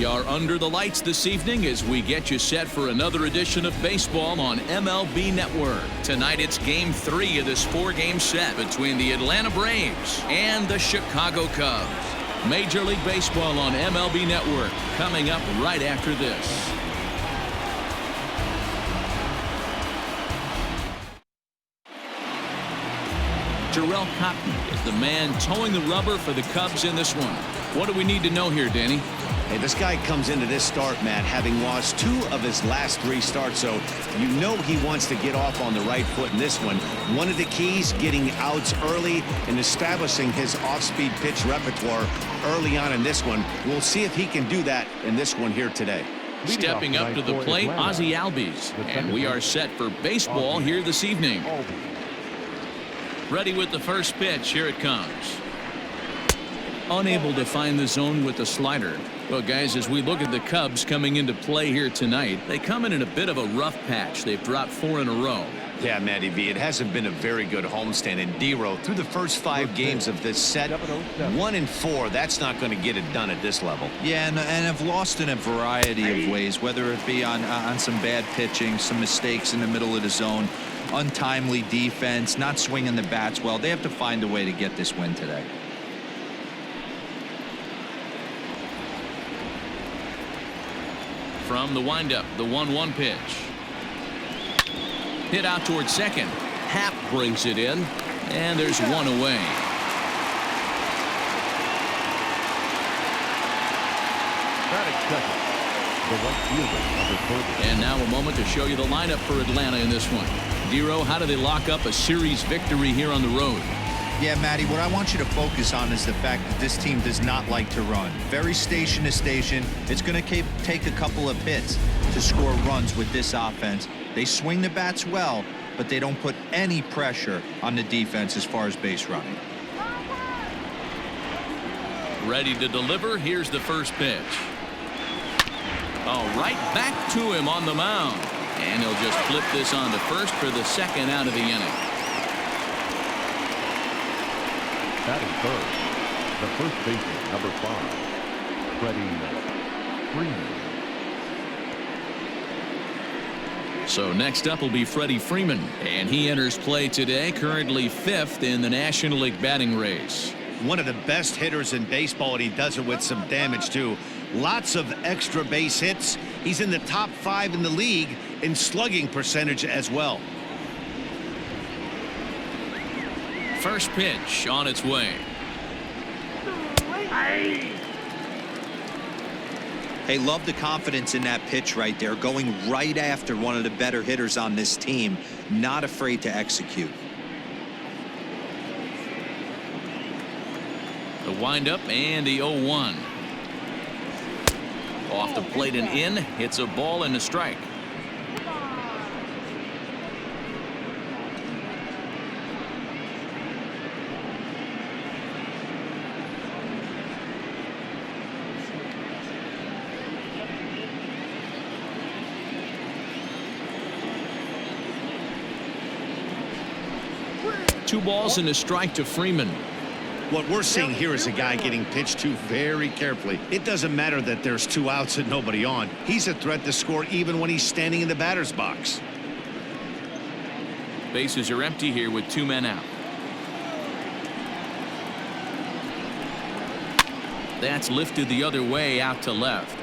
We are under the lights this evening as we get you set for another edition of baseball on MLB Network. Tonight it's Game 3 of this 4-game set between the Atlanta Braves and the Chicago Cubs. Major League Baseball on MLB Network coming up right after this. Jarrell Cotton is the man towing the rubber for the Cubs in this one. What do we need to know here, Danny? Hey, this guy comes into this start, Matt, having lost 2 of his last 3 starts, so you know he wants to get off on the right foot in this one. One of the keys, getting outs early and establishing his off-speed pitch repertoire early on in this one. We'll see if he can do that in this one here today. Stepping up to the plate, Ozzie Albies, and we are set for baseball here this evening. Ready with the first pitch. Here it comes. Unable to find the zone with the slider. Well, guys, as we look at the Cubs coming into play here tonight, they come in a bit of a rough patch. They've dropped 4 in a row. Yeah, Matty V, it hasn't been a very good homestand. And D-Row, through the first 5 games of this set, 1-4, that's not going to get it done at this level. Yeah, and have lost in a variety of ways, whether it be on some bad pitching, some mistakes in the middle of the zone, untimely defense, not swinging the bats well. They have to find a way to get this win today. From the windup, the 1-1 pitch. Hit out towards second. Happ brings it in, and there's one away. And now a moment to show you the lineup for Atlanta in this one. Dero, how do they lock up a series victory here on the road? Yeah, Matty, what I want you to focus on is the fact that this team does not like to run. Very station to station. It's going to take a couple of hits to score runs with this offense. They swing the bats well, but they don't put any pressure on the defense as far as base running. Ready to deliver. Here's the first pitch. Oh, right back to him on the mound. And he'll just flip this on to first for the second out of the inning. That is third. The first baseman, number 5, Freddie Freeman. So next up will be Freddie Freeman, and he enters play today, currently 5th in the National League batting race. One of the best hitters in baseball, and he does it with some damage too. Lots of extra base hits. He's in the top 5 in the league in slugging percentage as well. First pitch on its way. Hey, love the confidence in that pitch right there, going right after one of the better hitters on this team, not afraid to execute. The windup and the 0-1. Off the plate and in. Hits a ball and a strike. Two balls and a strike to Freeman. What we're seeing here is a guy getting pitched to very carefully. It doesn't matter that there's 2 outs and nobody on. He's a threat to score even when he's standing in the batter's box. Bases are empty here with 2 men out. That's lifted the other way out to left.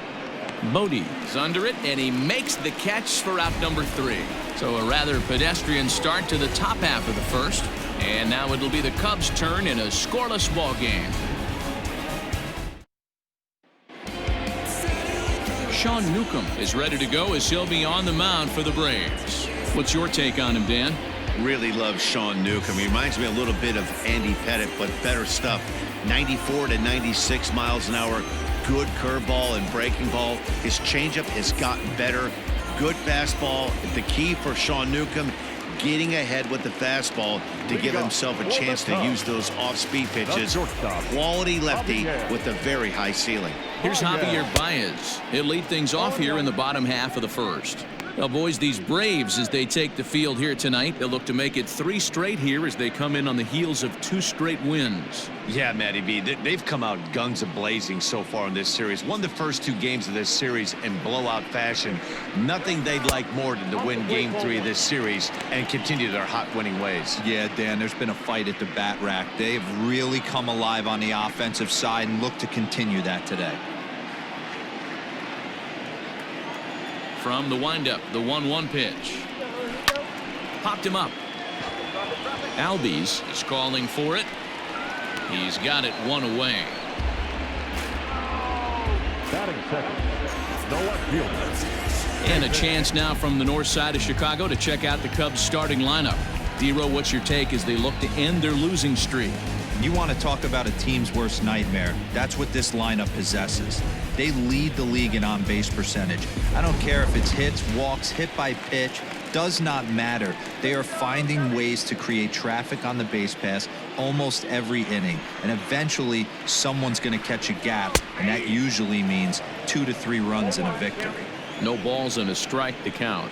Bodie's under it, and he makes the catch for out number 3. So a rather pedestrian start to the top half of the first. And now it'll be the Cubs' turn in a scoreless ball game. Sean Newcomb is ready to go as he'll be on the mound for the Braves. What's your take on him, Dan? Really love Sean Newcomb. He reminds me a little bit of Andy Pettit, but better stuff. 94 to 96 miles an hour. Good curveball and breaking ball. His changeup has gotten better. Good fastball. The key for Sean Newcomb, getting ahead with the fastball to give himself a chance to use those off-speed pitches. Quality lefty with a very high ceiling. Here's Javier Baez. He'll lead things off here in the bottom half of the first. Well, boys, these Braves, as they take the field here tonight, they'll look to make it 3 straight here as they come in on the heels of 2 straight wins. Yeah, Matty B, they've come out guns a-blazing so far in this series. Won the first 2 games of this series in blowout fashion. Nothing they'd like more than to win Game 3 of this series and continue their hot winning ways. Yeah, Dan, there's been a fight at the bat rack. They've really come alive on the offensive side and look to continue that today. From the windup, the 1-1 pitch. Popped him up. Albies is calling for it. He's got it 1 away. Batting second, no outfielder. And a chance now from the north side of Chicago to check out the Cubs starting lineup. D-Row, what's your take as they look to end their losing streak? You want to talk about a team's worst nightmare. That's what this lineup possesses. They lead the league in on-base percentage. I don't care if it's hits, walks, hit by pitch, does not matter. They are finding ways to create traffic on the base pass almost every inning. And eventually, someone's going to catch a gap, and that usually means 2 to 3 runs and a victory. No balls and a strike to count.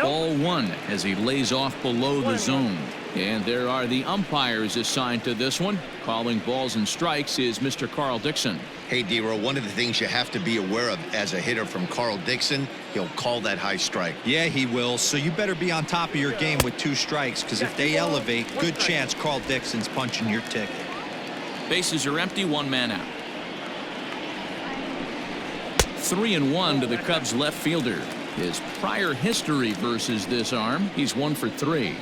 Ball 1 as he lays off below the zone. And there are the umpires assigned to this one. Calling balls and strikes is Mr. Carl Dixon. Hey, D-Row, one of the things you have to be aware of as a hitter from Carl Dixon, he'll call that high strike. Yeah, he will. So you better be on top of your game with 2 strikes, because if they elevate, good chance Carl Dixon's punching your ticket. Bases are empty, 1 man out. 3-1 to the Cubs left fielder. His prior history versus this arm, he's 1 for 3.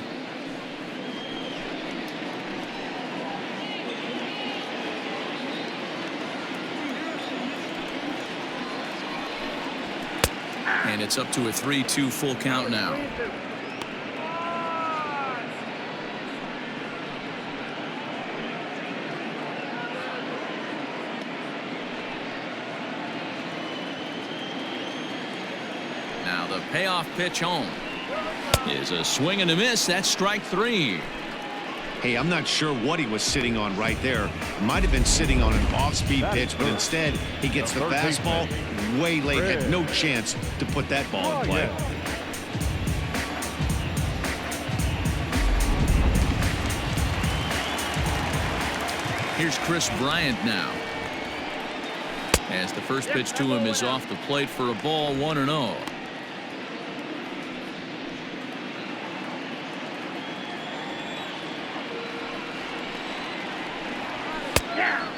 And it's up to a 3-2 full count now. Now the payoff pitch home is a swing and a miss. That's strike 3. Hey, I'm not sure what he was sitting on right there. Might have been sitting on an off-speed pitch, but instead he gets the fastball way late. Had no chance to put that ball in play. Here's Chris Bryant now. As the first pitch to him is off the plate for a ball, 1-0.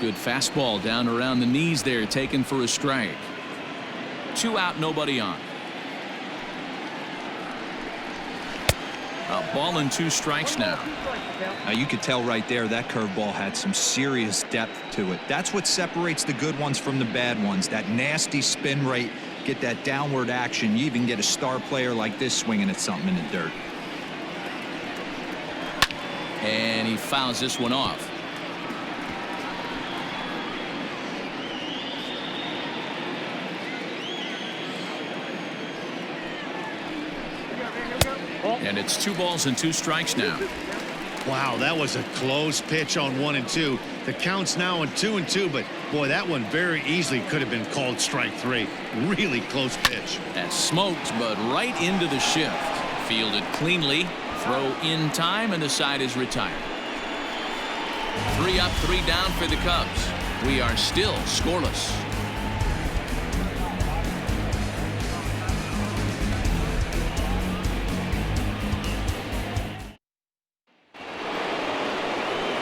Good fastball down around the knees there, taken for a strike. 2 out, nobody on. A ball and 2 strikes now. Now you could tell right there that curveball had some serious depth to it. That's what separates the good ones from the bad ones. That nasty spin rate, get that downward action. You even get a star player like this swinging at something in the dirt. And he fouls this one off. And it's 2 balls and 2 strikes now. Wow, that was a close pitch on 1 and 2. The count's now on 2 and 2, but boy, that one very easily could have been called strike 3. Really close pitch. That smoked, but right into the shift. Fielded cleanly. Throw in time, and the side is retired. 3 up, 3 down for the Cubs. We are still scoreless.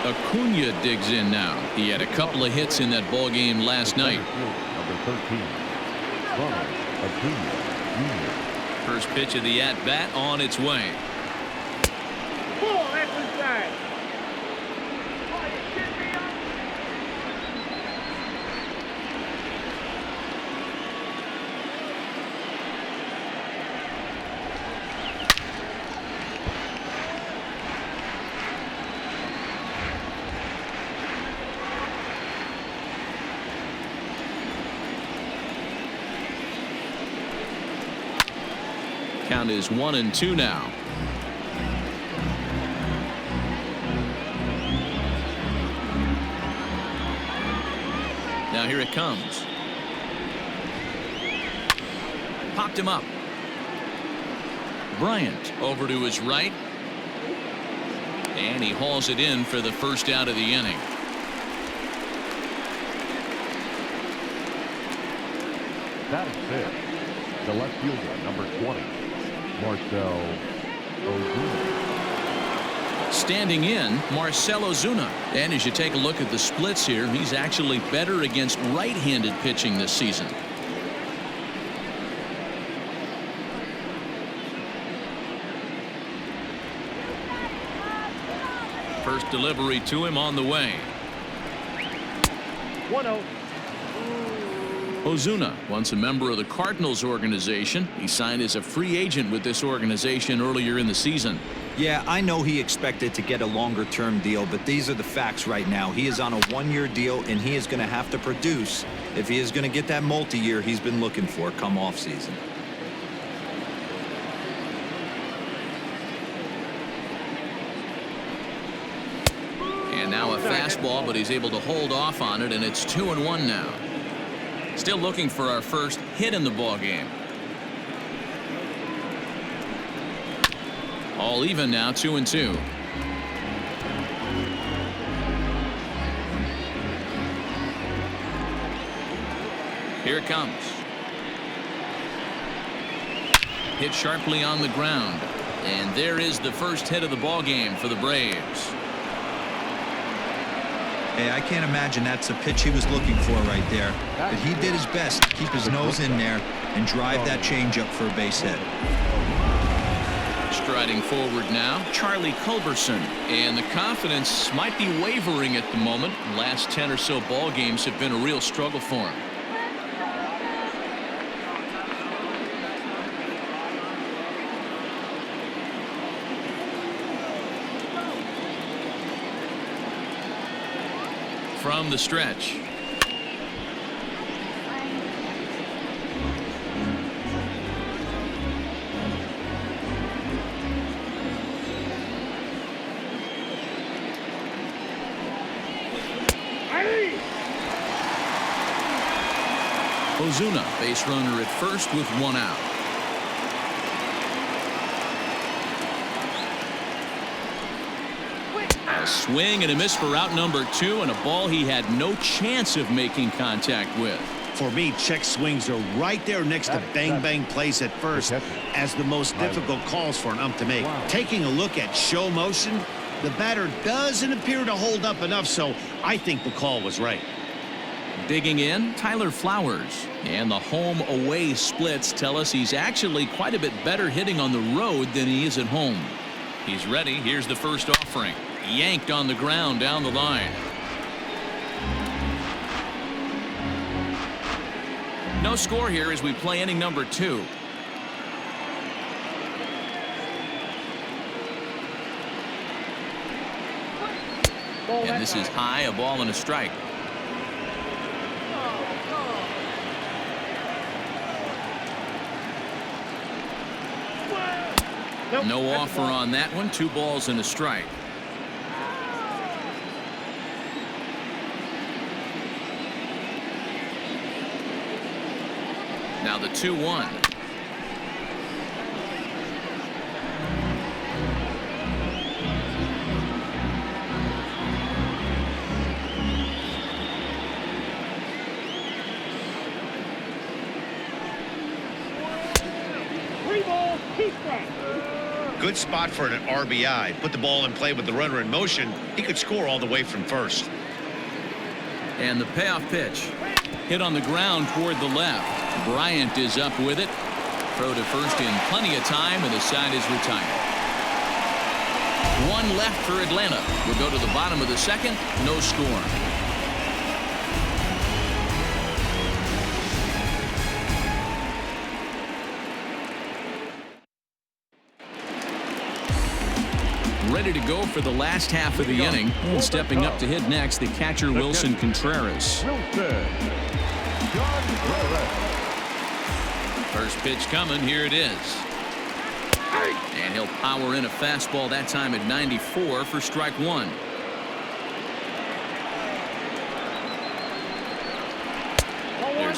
Acuna digs in now. He had a couple of hits in that ball game last night. Number 13, Ronald Acuna Jr. First pitch of the at-bat on its way. Count is 1-2 now. Now here it comes. Popped him up. Bryant over to his right. And he hauls it in for the first out of the inning. Batting fifth, the left fielder, number 20, Marcell Ozuna. Standing in, Marcell Ozuna. And as you take a look at the splits here, he's actually better against right-handed pitching this season. First delivery to him on the way. 1-0. Ozuna, once a member of the Cardinals organization. He signed as a free agent with this organization earlier in the season. Yeah, I know he expected to get a longer-term deal, but these are the facts right now. He is on a one-year deal, and he is going to have to produce if he is going to get that multi-year he's been looking for come off-season. And now a fastball, but he's able to hold off on it, and it's 2-1 now. Still looking for our first hit in the ball game. All even now, 2-2. Here it comes. Hit sharply on the ground. And there is the first hit of the ball game for the Braves. Hey, I can't imagine that's the pitch he was looking for right there. But he did his best to keep his nose in there and drive that changeup for a base hit. Striding forward now, Charlie Culberson. And the confidence might be wavering at the moment. The last 10 or so ball games have been a real struggle for him. From the stretch. Ozuna, base runner at first with one out. A swing and a miss for out number 2, and a ball he had no chance of making contact with. For me, check swings are right there next to bang-bang plays at first as the most difficult calls for an ump to make. Taking a look at show motion, the batter doesn't appear to hold up enough, so I think the call was right. Digging in, Tyler Flowers. And the home-away splits tell us he's actually quite a bit better hitting on the road than he is at home. He's ready. Here's the first offering. Yanked on the ground down the line. No score here as we play inning number 2. And this is high, a ball and a strike. No offer on that one. 2 balls and a strike. Now the 2-1. Good spot for an RBI. Put the ball in play with the runner in motion. He could score all the way from first. And the payoff pitch. Hit on the ground toward the left. Bryant is up with it. Throw to first in plenty of time, and the side is retired. 1 left for Atlanta. We'll go to the bottom of the second. No score. Ready to go for the last half of the inning. And stepping up to hit next, the catcher Wilson Contreras. First pitch coming. Here it is. And he'll power in a fastball that time at 94 for strike 1.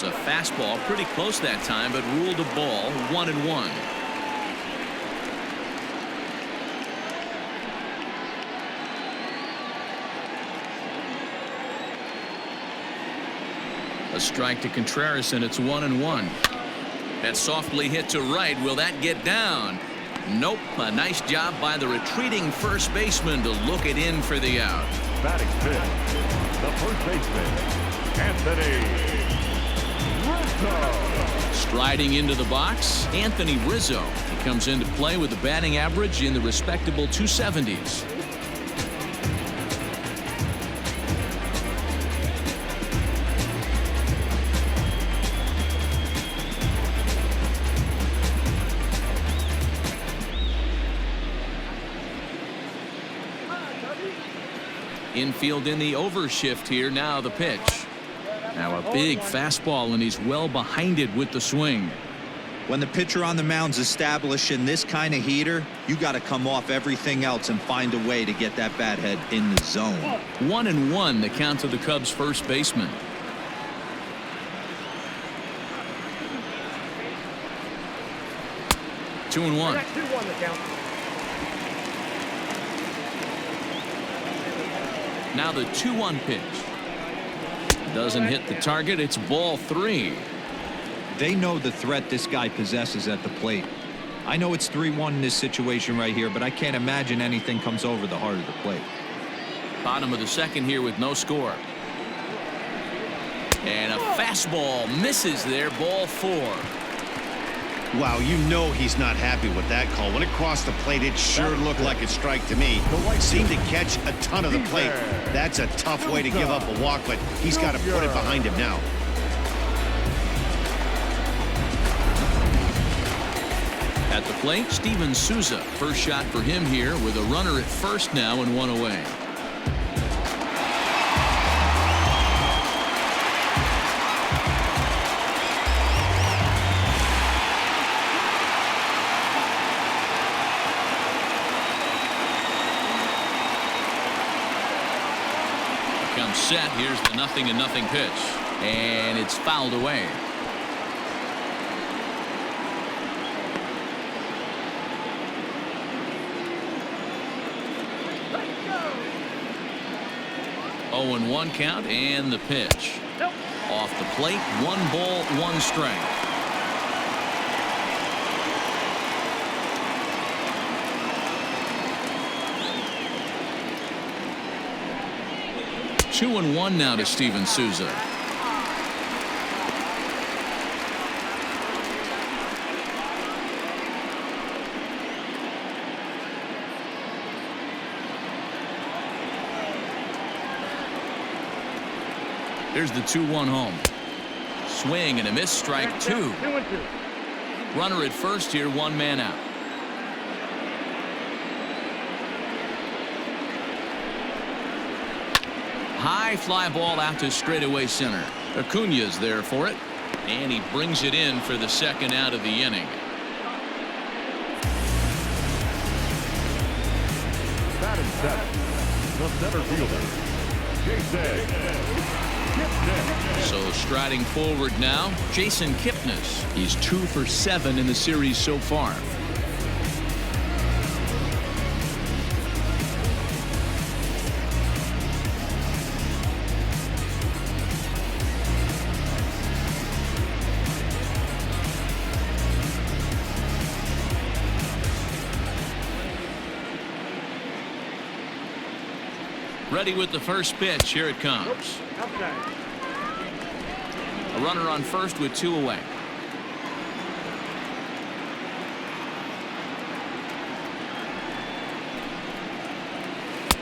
was a fastball pretty close that time, but ruled a ball 1-1. A strike to Contreras, and it's 1-1. That softly hit to right. Will that get down? Nope. A nice job by the retreating first baseman to look it in for the out. Batting fifth, the first baseman, Anthony Rizzo. Striding into the box, Anthony Rizzo. He comes into play with a batting average in the respectable 270s. Infield in the overshift here. Now the pitch. Now a big fastball, and he's well behind it with the swing. When the pitcher on the mound's establishing this kind of heater, you got to come off everything else and find a way to get that bat head in the zone. 1-1 the count to the Cubs first baseman. Two and one. Now the 2-1 pitch. Doesn't hit the target. It's ball 3. They know the threat this guy possesses at the plate. I know it's 3-1 in this situation right here, but I can't imagine anything comes over the heart of the plate. Bottom of the second here with no score. And a fastball misses there. Ball 4. Wow, you know he's not happy with that call. When it crossed the plate, it sure looked like a strike to me. Seemed to catch a ton of the plate. That's a tough way to give up a walk, but he's got to put it behind him now. At the plate, Steven Souza. First shot for him here with a runner at first now and one away. Comes set. Here's the 0-0 pitch, and it's fouled away. Let's go. 0-1 count, and the pitch. Nope. Off the plate, 1 ball, 1 strike. Two and one now to Steven Souza. Here's the 2-1 home. Swing and a miss, strike 2. Runner at first here, 1 man out. High fly ball out to straightaway center. Acuña's there for it, and he brings it in for the second out of the inning. Batting seventh, the center fielder, Jason Kipnis. So striding forward now, Jason Kipnis. He's 2 for 7 in the series so far. Ready with the first pitch. Here it comes. A runner on first with 2 away.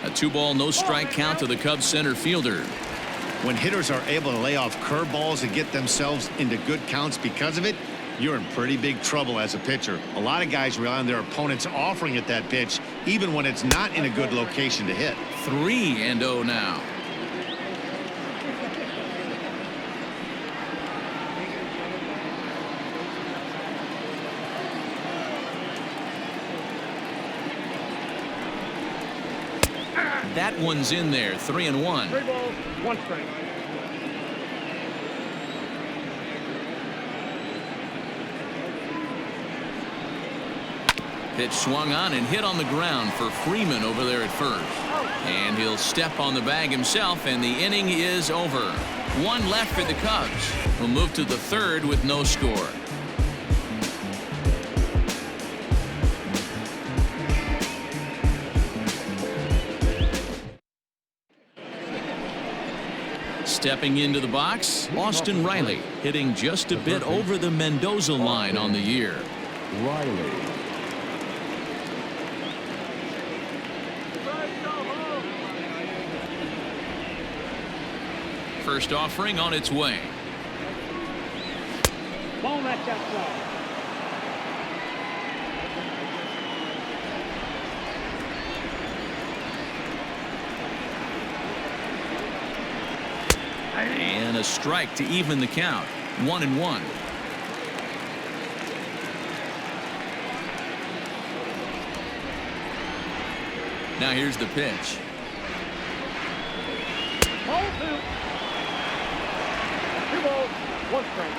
A 2-ball, no strike count to the Cubs center fielder. When hitters are able to lay off curveballs and get themselves into good counts because of it, you're in pretty big trouble as a pitcher. A lot of guys rely on their opponents offering it that pitch, even when it's not in a good location to hit. 3-0 now. That one's in there. 3-1. 3 balls, 1 strike. Pitch swung on and hit on the ground for Freeman over there at first. And he'll step on the bag himself, and the inning is over. One left for the Cubs. We'll move to the third with no score. Stepping into the box, Austin Riley, hitting just a bit over the Mendoza line on the year. Riley. First offering on its way. Ball that's outside. And a strike to even the count. 1-1. Now here's the pitch. Ball two. 2 balls, 1 strike.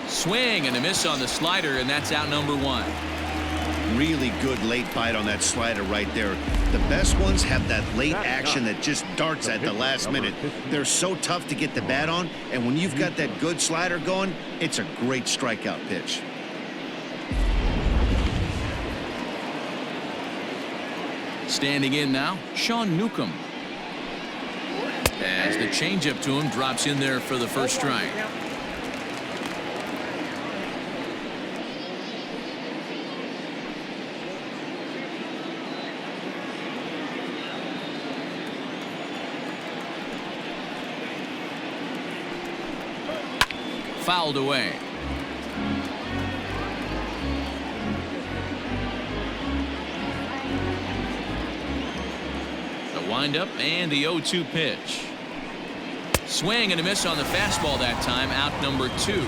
Swing and a miss on the slider, and that's out number 1. Really good late bite on that slider right there. The best ones have that late action that just darts at the last minute. They're so tough to get the bat on, and when you've got that good slider going, it's a great strikeout pitch. Standing in now, Sean Newcomb. As the changeup to him drops in there for the first strike. Fouled away. The windup and the 0-2 pitch. Swing and a miss on the fastball that time. Out number 2.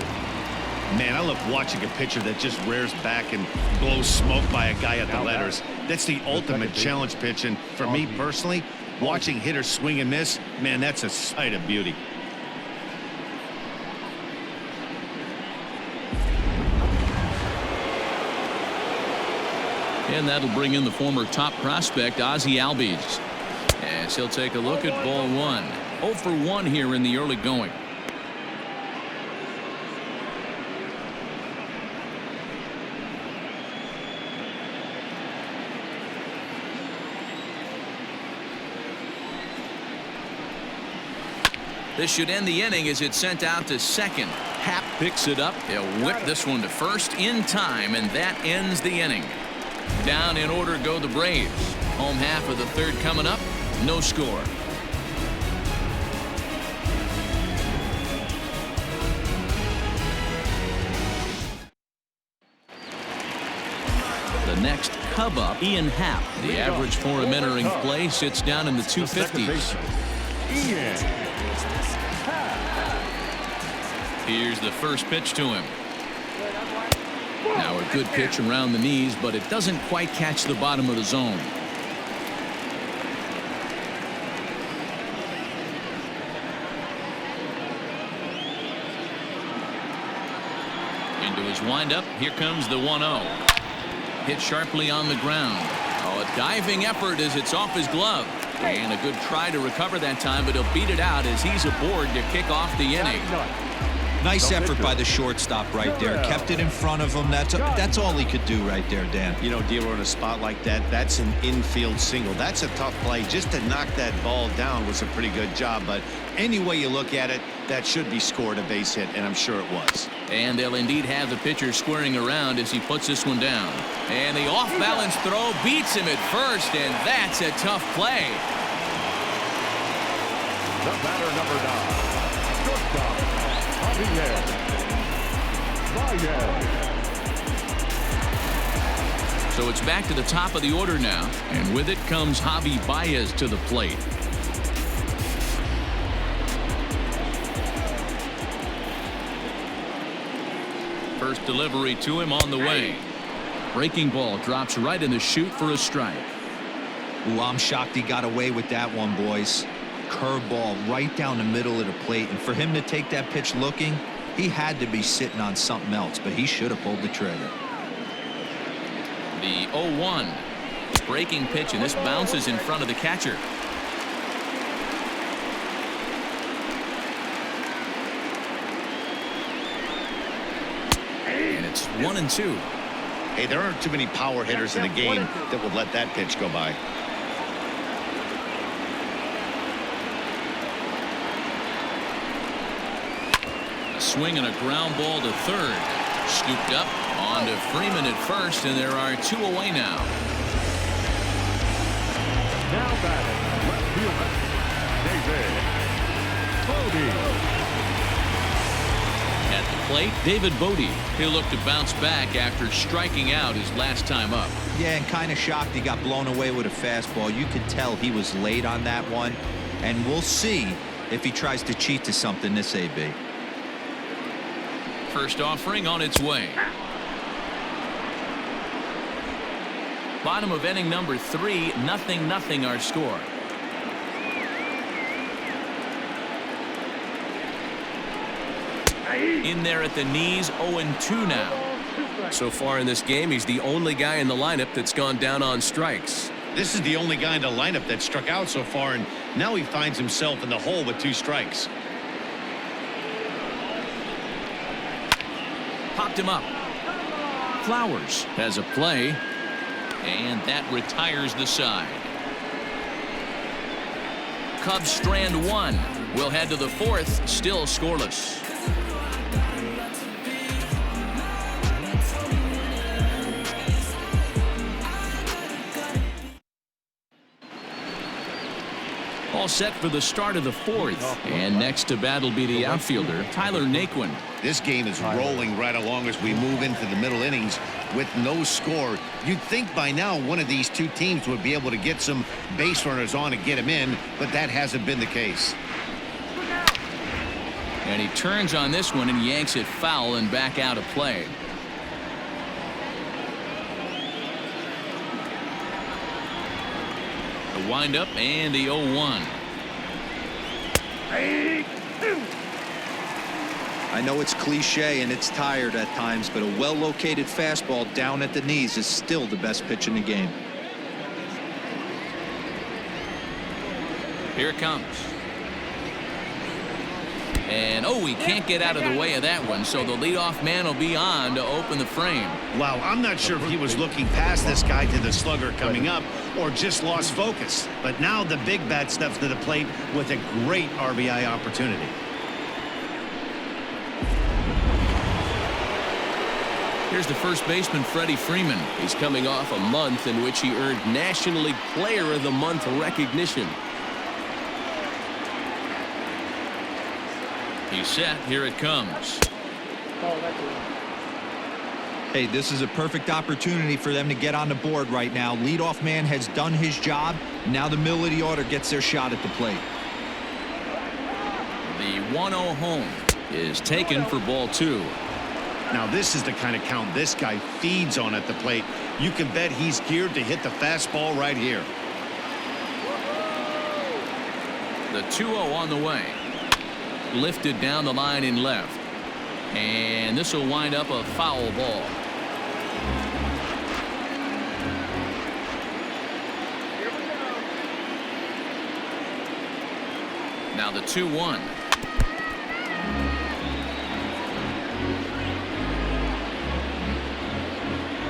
Man, I love watching a pitcher that just rears back and blows smoke by a guy at the letters. That's the ultimate challenge pitch, and for me personally, watching hitters swing and miss, man, that's a sight of beauty. And that'll bring in the former top prospect, Ozzie Albies. As he'll take a look at ball 1. 0 for 1 here in the early going. This should end the inning as it's sent out to second. Happ picks it up. He'll whip this one to first in time, and that ends the inning. Down in order go the Braves. Home half of the third coming up. No score. The next Cub up, Ian Happ. The average for him entering play sits down in the 250s. Ian. Here's the first pitch to him. Now a good pitch around the knees, but it doesn't quite catch the bottom of the zone. Into his windup. Here comes the 1-0. Hit sharply on the ground. Oh, a diving effort as it's off his glove. And a good try to recover that time, but he'll beat it out as he's aboard to kick off the inning. Nice effort by the shortstop right there. Kept it in front of him. That's all he could do right there, Dan. You know, dealer in a spot like that, that's an infield single. That's a tough play. Just to knock that ball down was a pretty good job. But any way you look at it, that should be scored a base hit, and I'm sure it was. And they'll indeed have the pitcher squaring around as he puts this one down. And the off-balance throw beats him at first, and that's a tough play. The batter, number 9. Shortstop. So it's back to the top of the order now, and with it comes Javi Baez to the plate. First delivery to him on the way. Breaking ball drops right in the chute for a strike. Ooh, I'm shocked he got away with that one, boys. Curveball right down the middle of the plate, and for him to take that pitch looking, he had to be sitting on something else, but he should have pulled the trigger. The 0-1. Breaking pitch, and this bounces in front of the catcher. And it's 1-2. Hey, there aren't too many power hitters in the game that would let that pitch go by. A swing and a ground ball to third. Scooped up onto Freeman at first, and there are 2 away now. Now batting, left fielder, David Bodie. At the plate, David Bodie. He'll look to bounce back after striking out his last time up. Yeah, and kind of shocked he got blown away with a fastball. You could tell he was late on that one, and we'll see if he tries to cheat to something this AB. First offering on its way. Bottom of inning number 3, 0-0 our score. In there at the knees, 0-2 now. So far in this game, he's the only guy in the lineup that's gone down on strikes. This is the only guy in the lineup that struck out so far, and now he finds himself in the hole with 2 strikes. Popped him up. Flowers has a play, and that retires the side. Cubs strand 1. We'll head to the 4th, still scoreless. All set for the start of the 4th, and next to bat will be the outfielder, Tyler Naquin. This game is rolling right along as we move into the middle innings with no score. You'd think by now one of these 2 teams would be able to get some base runners on and get them in, but that hasn't been the case. And he turns on this one and yanks it foul and back out of play. The windup and the 0-1. I know it's cliche and it's tired at times, but a well-located fastball down at the knees is still the best pitch in the game. Here it comes. And he can't get out of the way of that one, so the leadoff man will be on to open the frame. Wow, I'm not sure if he was looking past this guy to the slugger coming up or just lost focus. But now the big bat steps to the plate with a great RBI opportunity. Here's the first baseman, Freddie Freeman. He's coming off a month in which he earned National League Player of the Month recognition. He's set. Here it comes. Hey, this is a perfect opportunity for them to get on the board right now. Leadoff man has done his job. Now the middle of the order gets their shot at the plate. The 1-0 home is taken for ball 2. Now this is the kind of count this guy feeds on at the plate. You can bet he's geared to hit the fastball right here. The 2-0 on the way. Lifted down the line in left. And this will wind up a foul ball. Now the 2-1.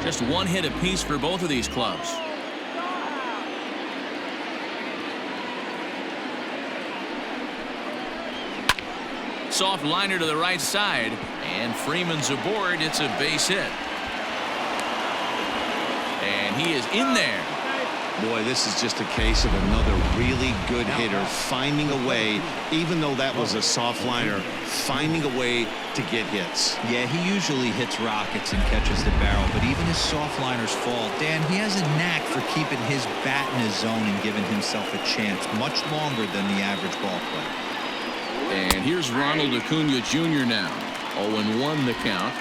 Just one hit apiece for both of these clubs. Soft liner to the right side, and Freeman's aboard. It's a base hit. And he is in there. Boy, this is just a case of another really good hitter finding a way, even though that was a soft liner, finding a way to get hits. Yeah, he usually hits rockets and catches the barrel, but even his soft liners fall. Dan, he has a knack for keeping his bat in his zone and giving himself a chance much longer than the average ball player. And here's Ronald Acuna Jr. now. 0-1 the count.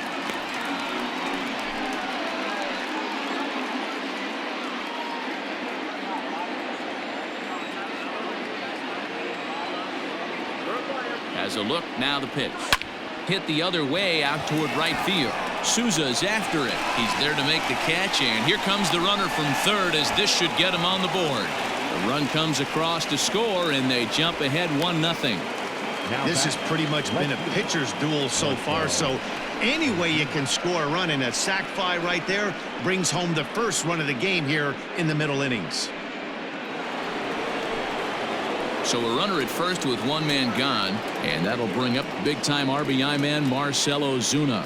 Has a look, now the pitch. Hit the other way out toward right field. Souza's after it. He's there to make the catch, and here comes the runner from third as this should get him on the board. The run comes across to score, and they jump ahead 1-0. This has pretty much been a pitcher's duel so far, so any way you can score a run, and a sac fly right there brings home the first run of the game here in the middle innings. So a runner at first with one man gone, and that'll bring up big-time RBI man Marcell Ozuna.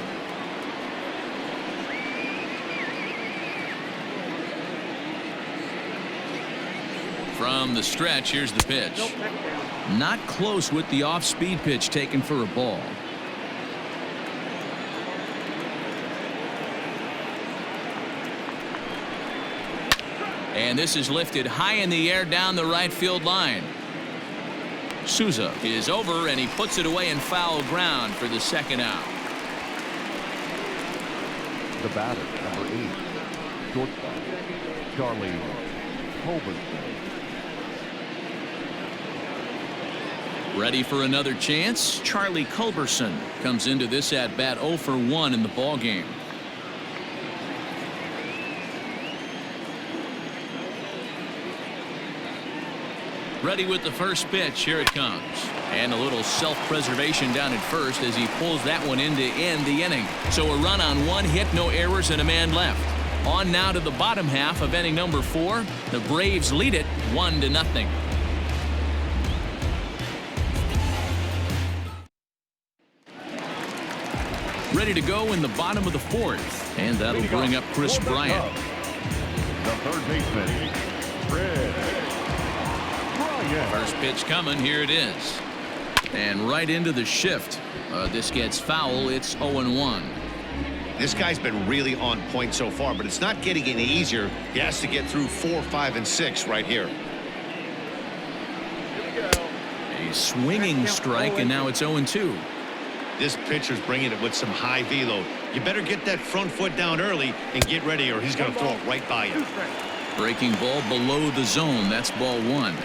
From the stretch, here's the pitch. Not close with the off-speed pitch taken for a ball. And this is lifted high in the air down the right field line. Souza is over, and he puts it away in foul ground for the second out. The batter, number 8, shortstop, Charlie Culberson. Ready for another chance? Charlie Culberson comes into this at-bat 0 for 1 in the ballgame. Ready with the first pitch. Here it comes. And a little self-preservation down at first as he pulls that one in to end the inning. So a run on one hit, no errors, and a man left. On now to the bottom half of inning number 4. The Braves lead it 1-0. Ready to go in the bottom of the 4th. And that'll bring up Chris Bryant. The third baseman, Chris Bryant. First pitch coming. Here it is. And right into the shift. This gets foul. It's 0-1. This guy's been really on point so far, but it's not getting any easier. He has to get through 4, 5, and 6 right here. A swinging strike, and now it's 0-2. This pitcher's bringing it with some high velo. You better get that front foot down early and get ready, or he's going to throw it right by you. Breaking ball below the zone. That's ball 1.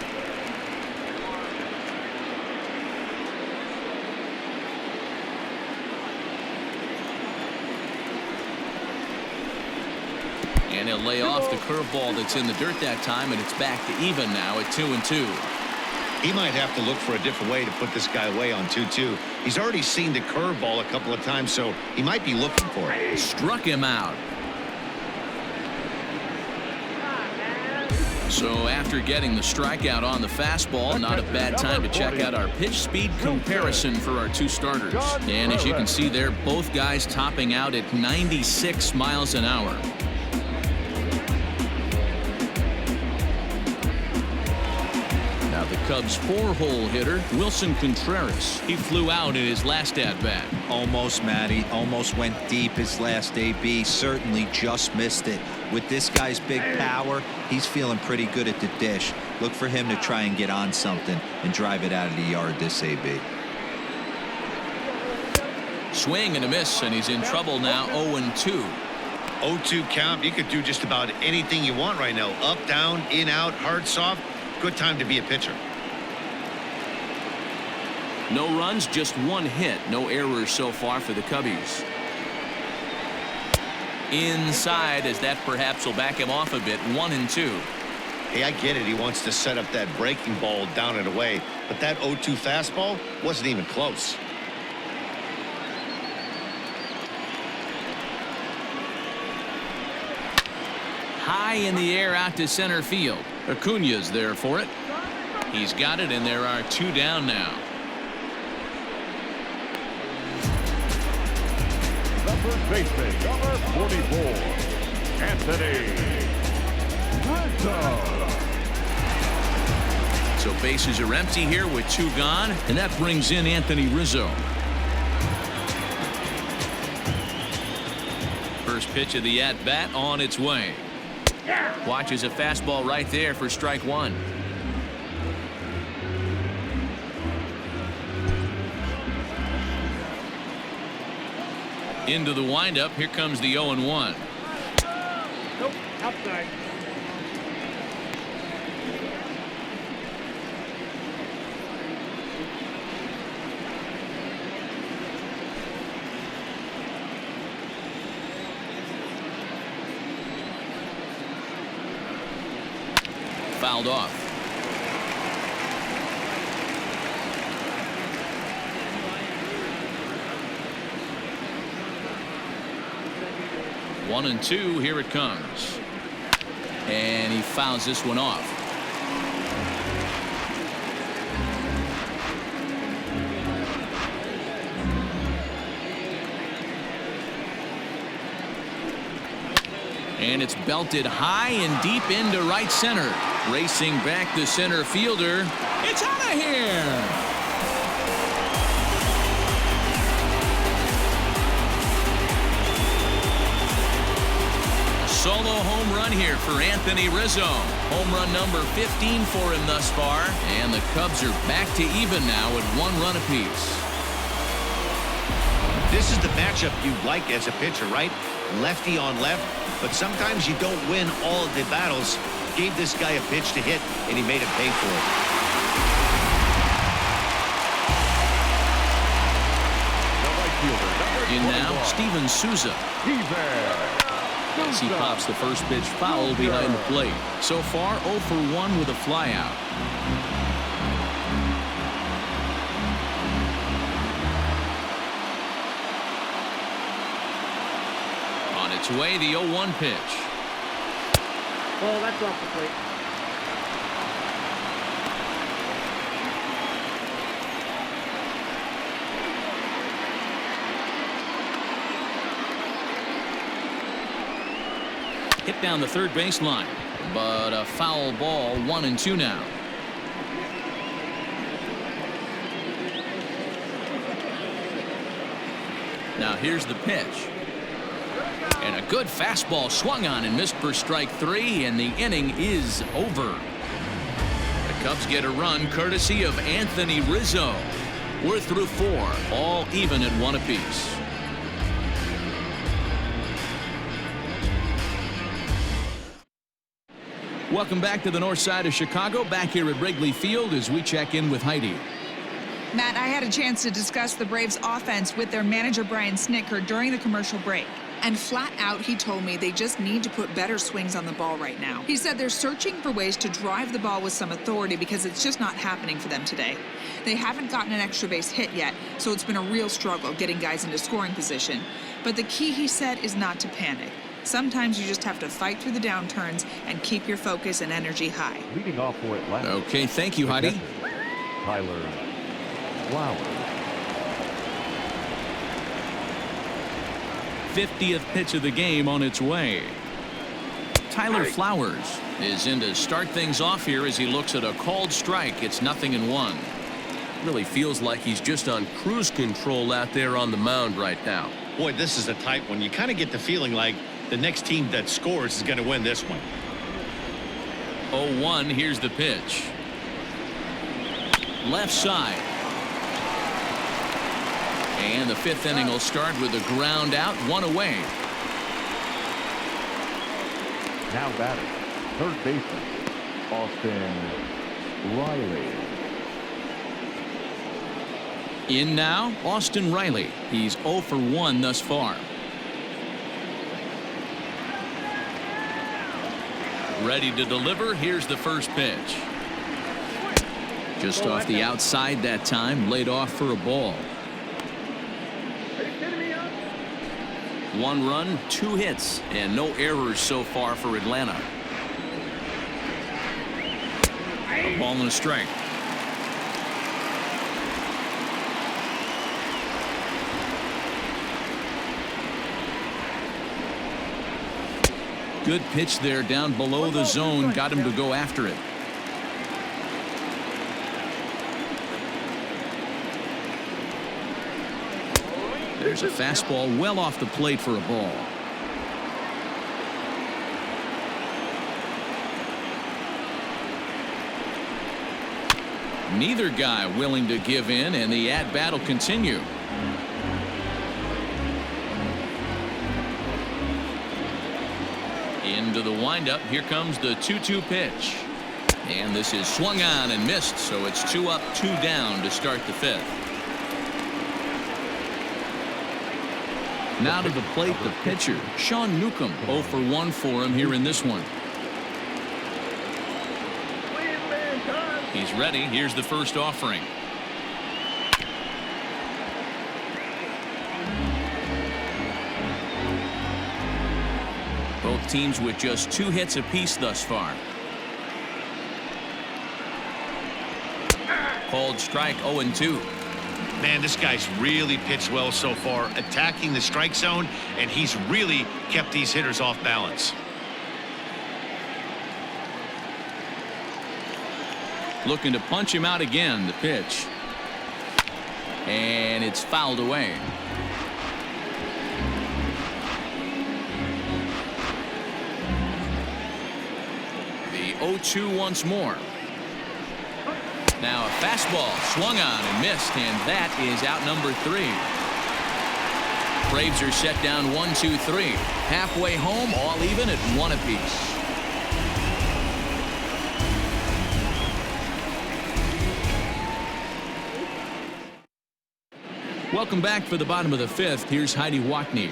And he'll lay off the curveball that's in the dirt that time, and it's back to even now at 2-2. He might have to look for a different way to put this guy away on 2-2. He's already seen the curveball a couple of times, so he might be looking for it. Struck him out. So after getting the strikeout on the fastball, not a bad time to check out our pitch speed comparison for our two starters. And as you can see there, both guys topping out at 96 miles an hour. Now the Cubs' 4-hole hitter, Wilson Contreras. He flew out in his last at-bat. Almost, Matty. Almost went deep his last AB. Certainly just missed it. With this guy's big power, he's feeling pretty good at the dish. Look for him to try and get on something and drive it out of the yard this AB. Swing and a miss, and he's in trouble now. 0-2. 0-2 count. You could do just about anything you want right now. Up, down, in, out, hard, soft. Good time to be a pitcher. No runs, just one hit. No errors so far for the Cubbies. Inside, as that perhaps will back him off a bit. 1-2. Hey, I get it. He wants to set up that breaking ball down and away, but that 0-2 fastball wasn't even close. High in the air out to center field. Acuña's there for it. He's got it, and there are two down now. The first baseman, number 44, Anthony Rizzo. So bases are empty here with two gone, and that brings in Anthony Rizzo. First pitch of the at-bat on its way. Watches a fastball right there for strike one. Into the windup. Here comes the 0-1. Nope, outside. fouled off. One and two, here it comes. And he fouls this one off. And it's belted high and deep into right center. Racing back the center fielder. It's out of here. Solo home run here for Anthony Rizzo. Home run number 15 for him thus far. And the Cubs are back to even now at 1 run apiece. This is the matchup you like as a pitcher, right? Lefty on left. But sometimes you don't win all of the battles. Gave this guy a pitch to hit, and he made him pay for it. The right fielder, In now, Steven Souza. he's there. As he pops the first pitch foul behind the plate. So far, 0 for 1 with a flyout. On its way, the 0-1 pitch. Oh, that's off the plate. Hit down the third baseline, but a foul ball. 1 and 2 now. Now here's the pitch. And a good fastball swung on and missed for strike 3, and the inning is over. The Cubs get a run courtesy of Anthony Rizzo. We're through 4, all even at 1 apiece. Welcome back to the north side of Chicago, back here at Wrigley Field as we check in with Heidi. Matt, I had a chance to discuss the Braves' offense with their manager, Brian Snitker, during the commercial break. And flat out, he told me they just need to put better swings on the ball right now. He said they're searching for ways to drive the ball with some authority because it's just not happening for them today. They haven't gotten an extra base hit yet, so it's been a real struggle getting guys into scoring position. But the key, he said, is not to panic. Sometimes you just have to fight through the downturns and keep your focus and energy high. Leading off for Atlanta. Okay, thank you, Heidi. Tyler Flowers. 50th pitch of the game on its way. Tyler Flowers is in to start things off here as he looks at a called strike. It's 0-1. Really feels like he's just on cruise control out there on the mound right now. Boy, this is a tight one. You kind of get the feeling like the next team that scores is going to win this one. 0-1, here's the pitch. Left side. And the 5th inning will start with a ground out, 1 away. Now batting, third baseman, Austin Riley. In now, Austin Riley. He's 0 for 1 thus far. Ready to deliver. Here's the first pitch. Just off the outside that time, laid off for a ball. 1 run, 2 hits, and no errors so far for Atlanta. A ball and a strike. Good pitch there down below the zone. Got him to go after it. There's a fastball well off the plate for a ball. Neither guy willing to give in, and the at-bat will continue. Into the windup. Here comes the 2-2 pitch. And this is swung on and missed, so it's 2 up, 2 down to start the 5th. Now to the plate, the pitcher, Sean Newcomb. 0 for 1 for him here in this one. is ready. Here's the first offering. Both teams with just 2 hits apiece thus far. Called strike 0-2. Man, this guy's really pitched well so far, attacking the strike zone, and he's really kept these hitters off balance. Looking to punch him out again. The pitch. And it's fouled away. The 0-2 once more. Now a fastball swung on and missed, and that is out number 3. Braves are set down 1-2-3. Halfway home, all even at 1 apiece. Welcome back for the bottom of the 5th. Here's Heidi Watney.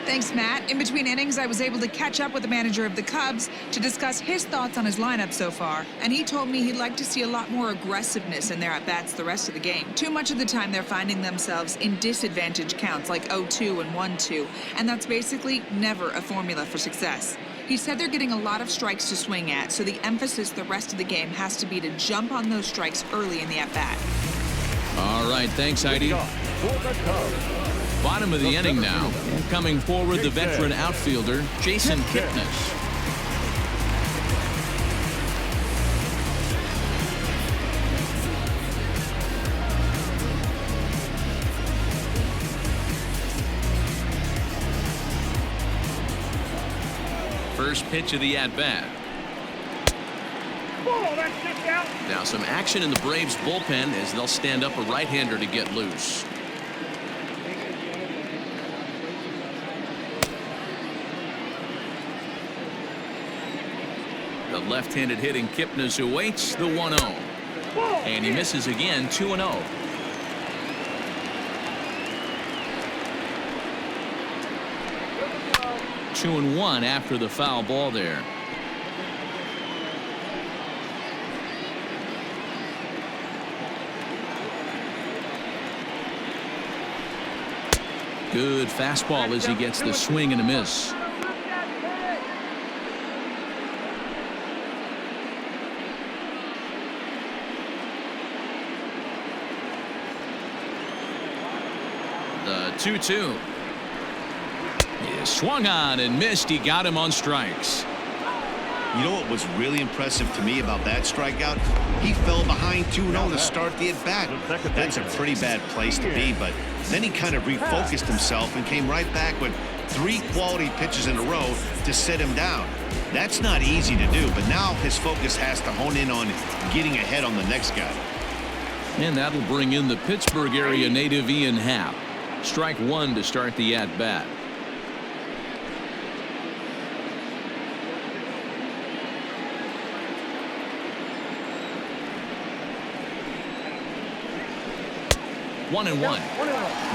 Thanks, Matt. In between innings, I was able to catch up with the manager of the Cubs to discuss his thoughts on his lineup so far. And he told me he'd like to see a lot more aggressiveness in their at-bats the rest of the game. Too much of the time, they're finding themselves in disadvantage counts like 0-2 and 1-2. And that's basically never a formula for success. He said they're getting a lot of strikes to swing at, so the emphasis the rest of the game has to be to jump on those strikes early in the at-bat. All right, thanks, Heidi. Bottom of the inning now. Coming forward, the veteran outfielder, Jason Kipnis. First pitch of the at-bat. Now some action in the Braves bullpen as they'll stand up a right-hander to get loose. The left-handed hitting Kipnis awaits the 1-0. And he misses again, 2-0. Two and 1 after the foul ball there. Good fastball as he gets the swing and a miss. The 2-2. He swung on and missed. He got him on strikes. You know what was really impressive to me about that strikeout? He fell behind 2-0 to start the at-bat. That's a pretty bad place to be, but then he kind of refocused himself and came right back with 3 quality pitches in a row to set him down. That's not easy to do, but now his focus has to hone in on getting ahead on the next guy. And that'll bring in the Pittsburgh area native Ian Happ. Strike 1 to start the at-bat. One and one.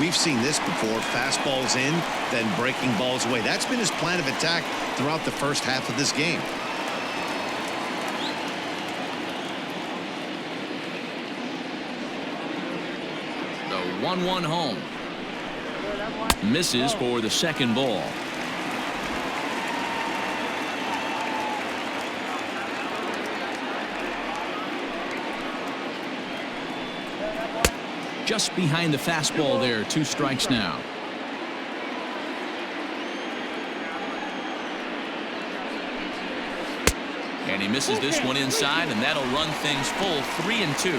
We've seen this before. Fastballs in, then breaking balls away. That's been his plan of attack throughout the first half of this game. The 1-1 home. Misses for the second ball. Just behind the fastball there. 2 strikes now. And he misses this one inside, and that'll run things full 3-2.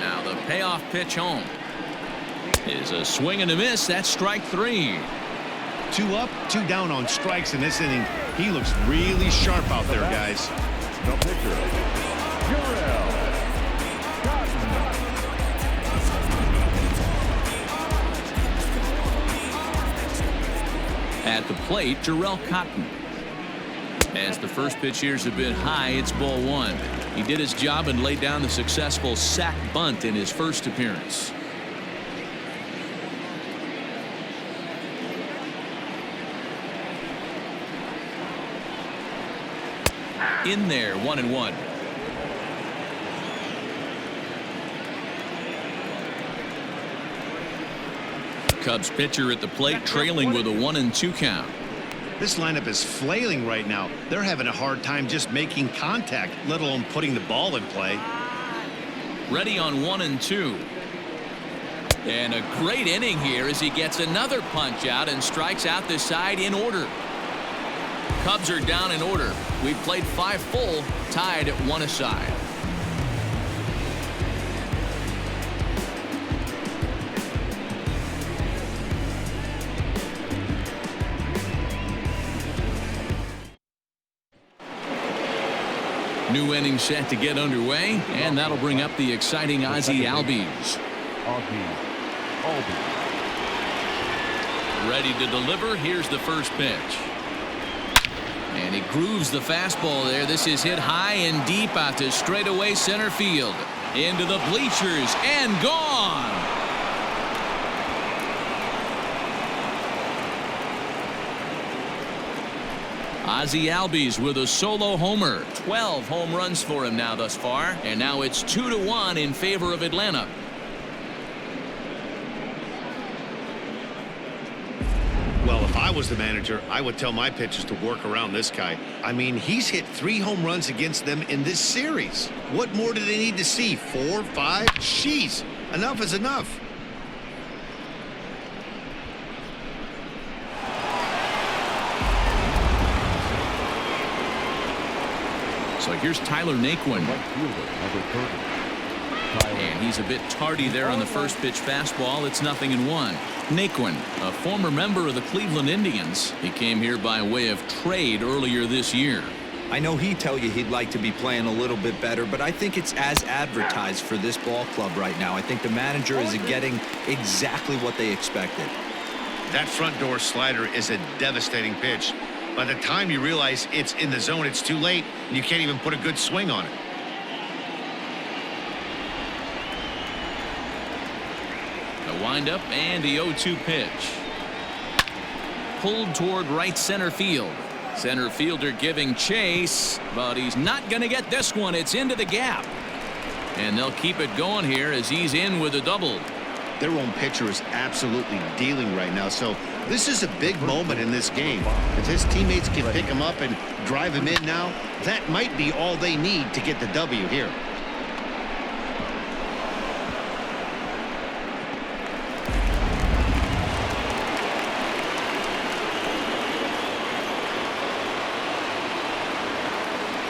Now the payoff pitch home is a swing and a miss. That's strike 3. 2 up, 2 down on strikes in this inning. He looks really sharp out there, guys. The pitcher, At the plate, Jarrell Cotton. As the first pitch here's a bit high, it's ball 1. He did his job and laid down the successful sac bunt in his first appearance. In there, 1-1. Cubs pitcher at the plate, trailing with a 1-2 count. This lineup is flailing right now. They're having a hard time just making contact, let alone putting the ball in play. Ready on 1-2. And a great inning here as he gets another punch out and strikes out this side in order. Cubs are down in order. We've played 5 full, tied at 1 aside. New inning set to get underway, and that'll bring up the exciting Ozzie Albies. Ready to deliver. Here's the first pitch. And he grooves the fastball there. This is hit high and deep out to straightaway center field. Into the bleachers and gone. Ozzie Albies with a solo homer. 12 home runs for him now thus far. And now it's 2-1 in favor of Atlanta. Well, if I was the manager, I would tell my pitchers to work around this guy. I mean, he's hit 3 home runs against them in this series. What more do they need to see? 4, 5? Jeez, enough is enough. So here's Tyler Naquin. And he's a bit tardy there on the first pitch fastball. It's 0-1. Naquin, a former member of the Cleveland Indians. He came here by way of trade earlier this year. I know he'd tell you he'd like to be playing a little bit better, but I think it's as advertised for this ball club right now. I think the manager is getting exactly what they expected. That front door slider is a devastating pitch. By the time you realize it's in the zone, it's too late, and you can't even put a good swing on it. The windup and the 0-2 pitch. Pulled toward right center field. Center fielder giving chase, but he's not going to get this one. It's into the gap. And they'll keep it going here as he's in with a double. Their own pitcher is absolutely dealing right now, so this is a big moment in this game. If his teammates can pick him up and drive him in now, that might be all they need to get the W here.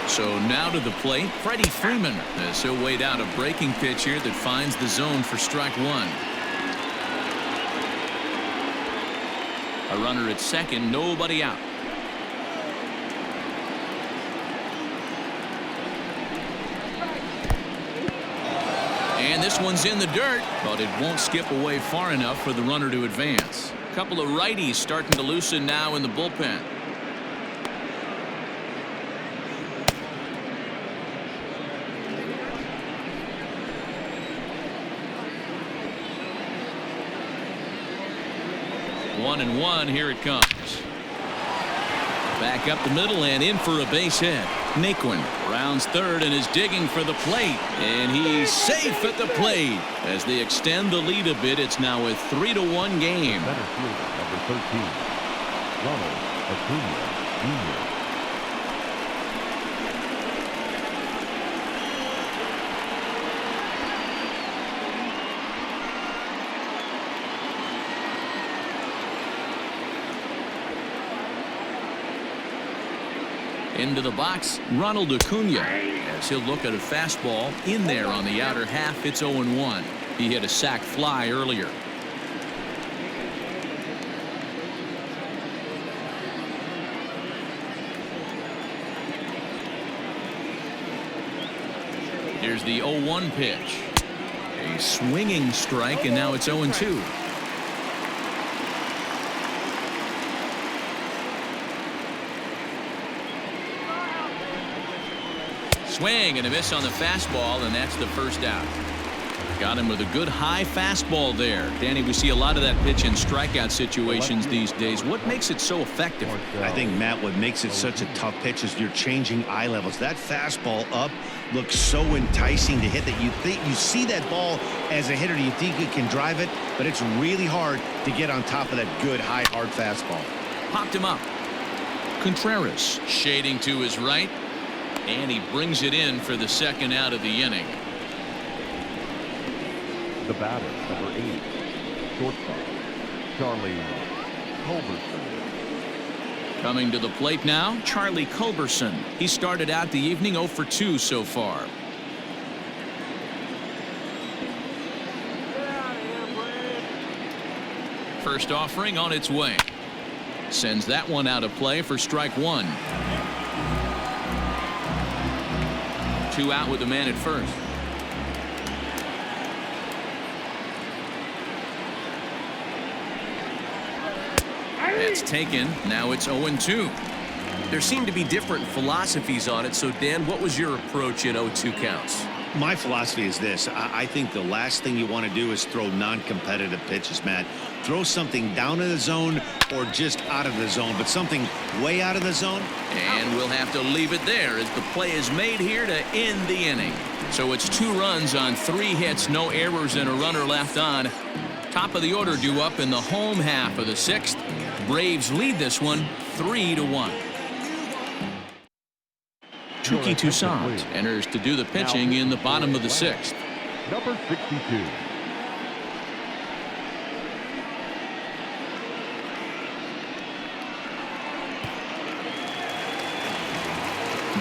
So now to the plate, Freddie Freeman, as he'll wait out a breaking pitch here that finds the zone for strike 1. A runner at second, nobody out. And this one's in the dirt, but it won't skip away far enough for the runner to advance. A couple of righties starting to loosen now in the bullpen. One and one, here it comes. Back up the middle and in for a base hit. Naquin rounds third and is digging for the plate. And he's safe at the plate. As they extend the lead a bit, it's now a 3-1 game. Center fielder, number 13, Ronald Acuna Jr. Into the box, Ronald Acuna, as he'll look at a fastball in there on the outer half. It's 0-1. He hit a sac fly earlier. Here's the 0-1 pitch. A swinging strike, and now it's 0-2. Swing and a miss on the fastball, and that's the first out. Got him with a good high fastball there. Danny, we see a lot of that pitch in strikeout situations these days. What makes it so effective? I think, Matt, what makes it such a tough pitch is you're changing eye levels. That fastball up looks so enticing to hit that you think you see that ball as a hitter. You think you can drive it, but it's really hard to get on top of that good high hard fastball. Popped him up. Contreras shading to his right, and he brings it in for the second out of the inning. The batter, number 8, shortstop, Charlie Culberson. Coming to the plate now, Charlie Culberson. He started out the evening 0 for 2 so far. First offering on its way. Sends that one out of play for strike 1. 2 out with the man at first. That's taken. Now it's 0-2. There seem to be different philosophies on it. So, Dan, what was your approach in 0-2 counts? My philosophy is this. I think the last thing you want to do is throw non-competitive pitches, Matt. Throw something down in the zone or just out of the zone, but something way out of the zone. And we'll have to leave it there as the play is made here to end the inning. So it's 2 runs on 3 hits, no errors, and a runner left on. Top of the order due up in the home half of the 6th. Braves lead this one 3-1. Touki Toussaint enters to do the pitching in the bottom of the 6th. Number 62.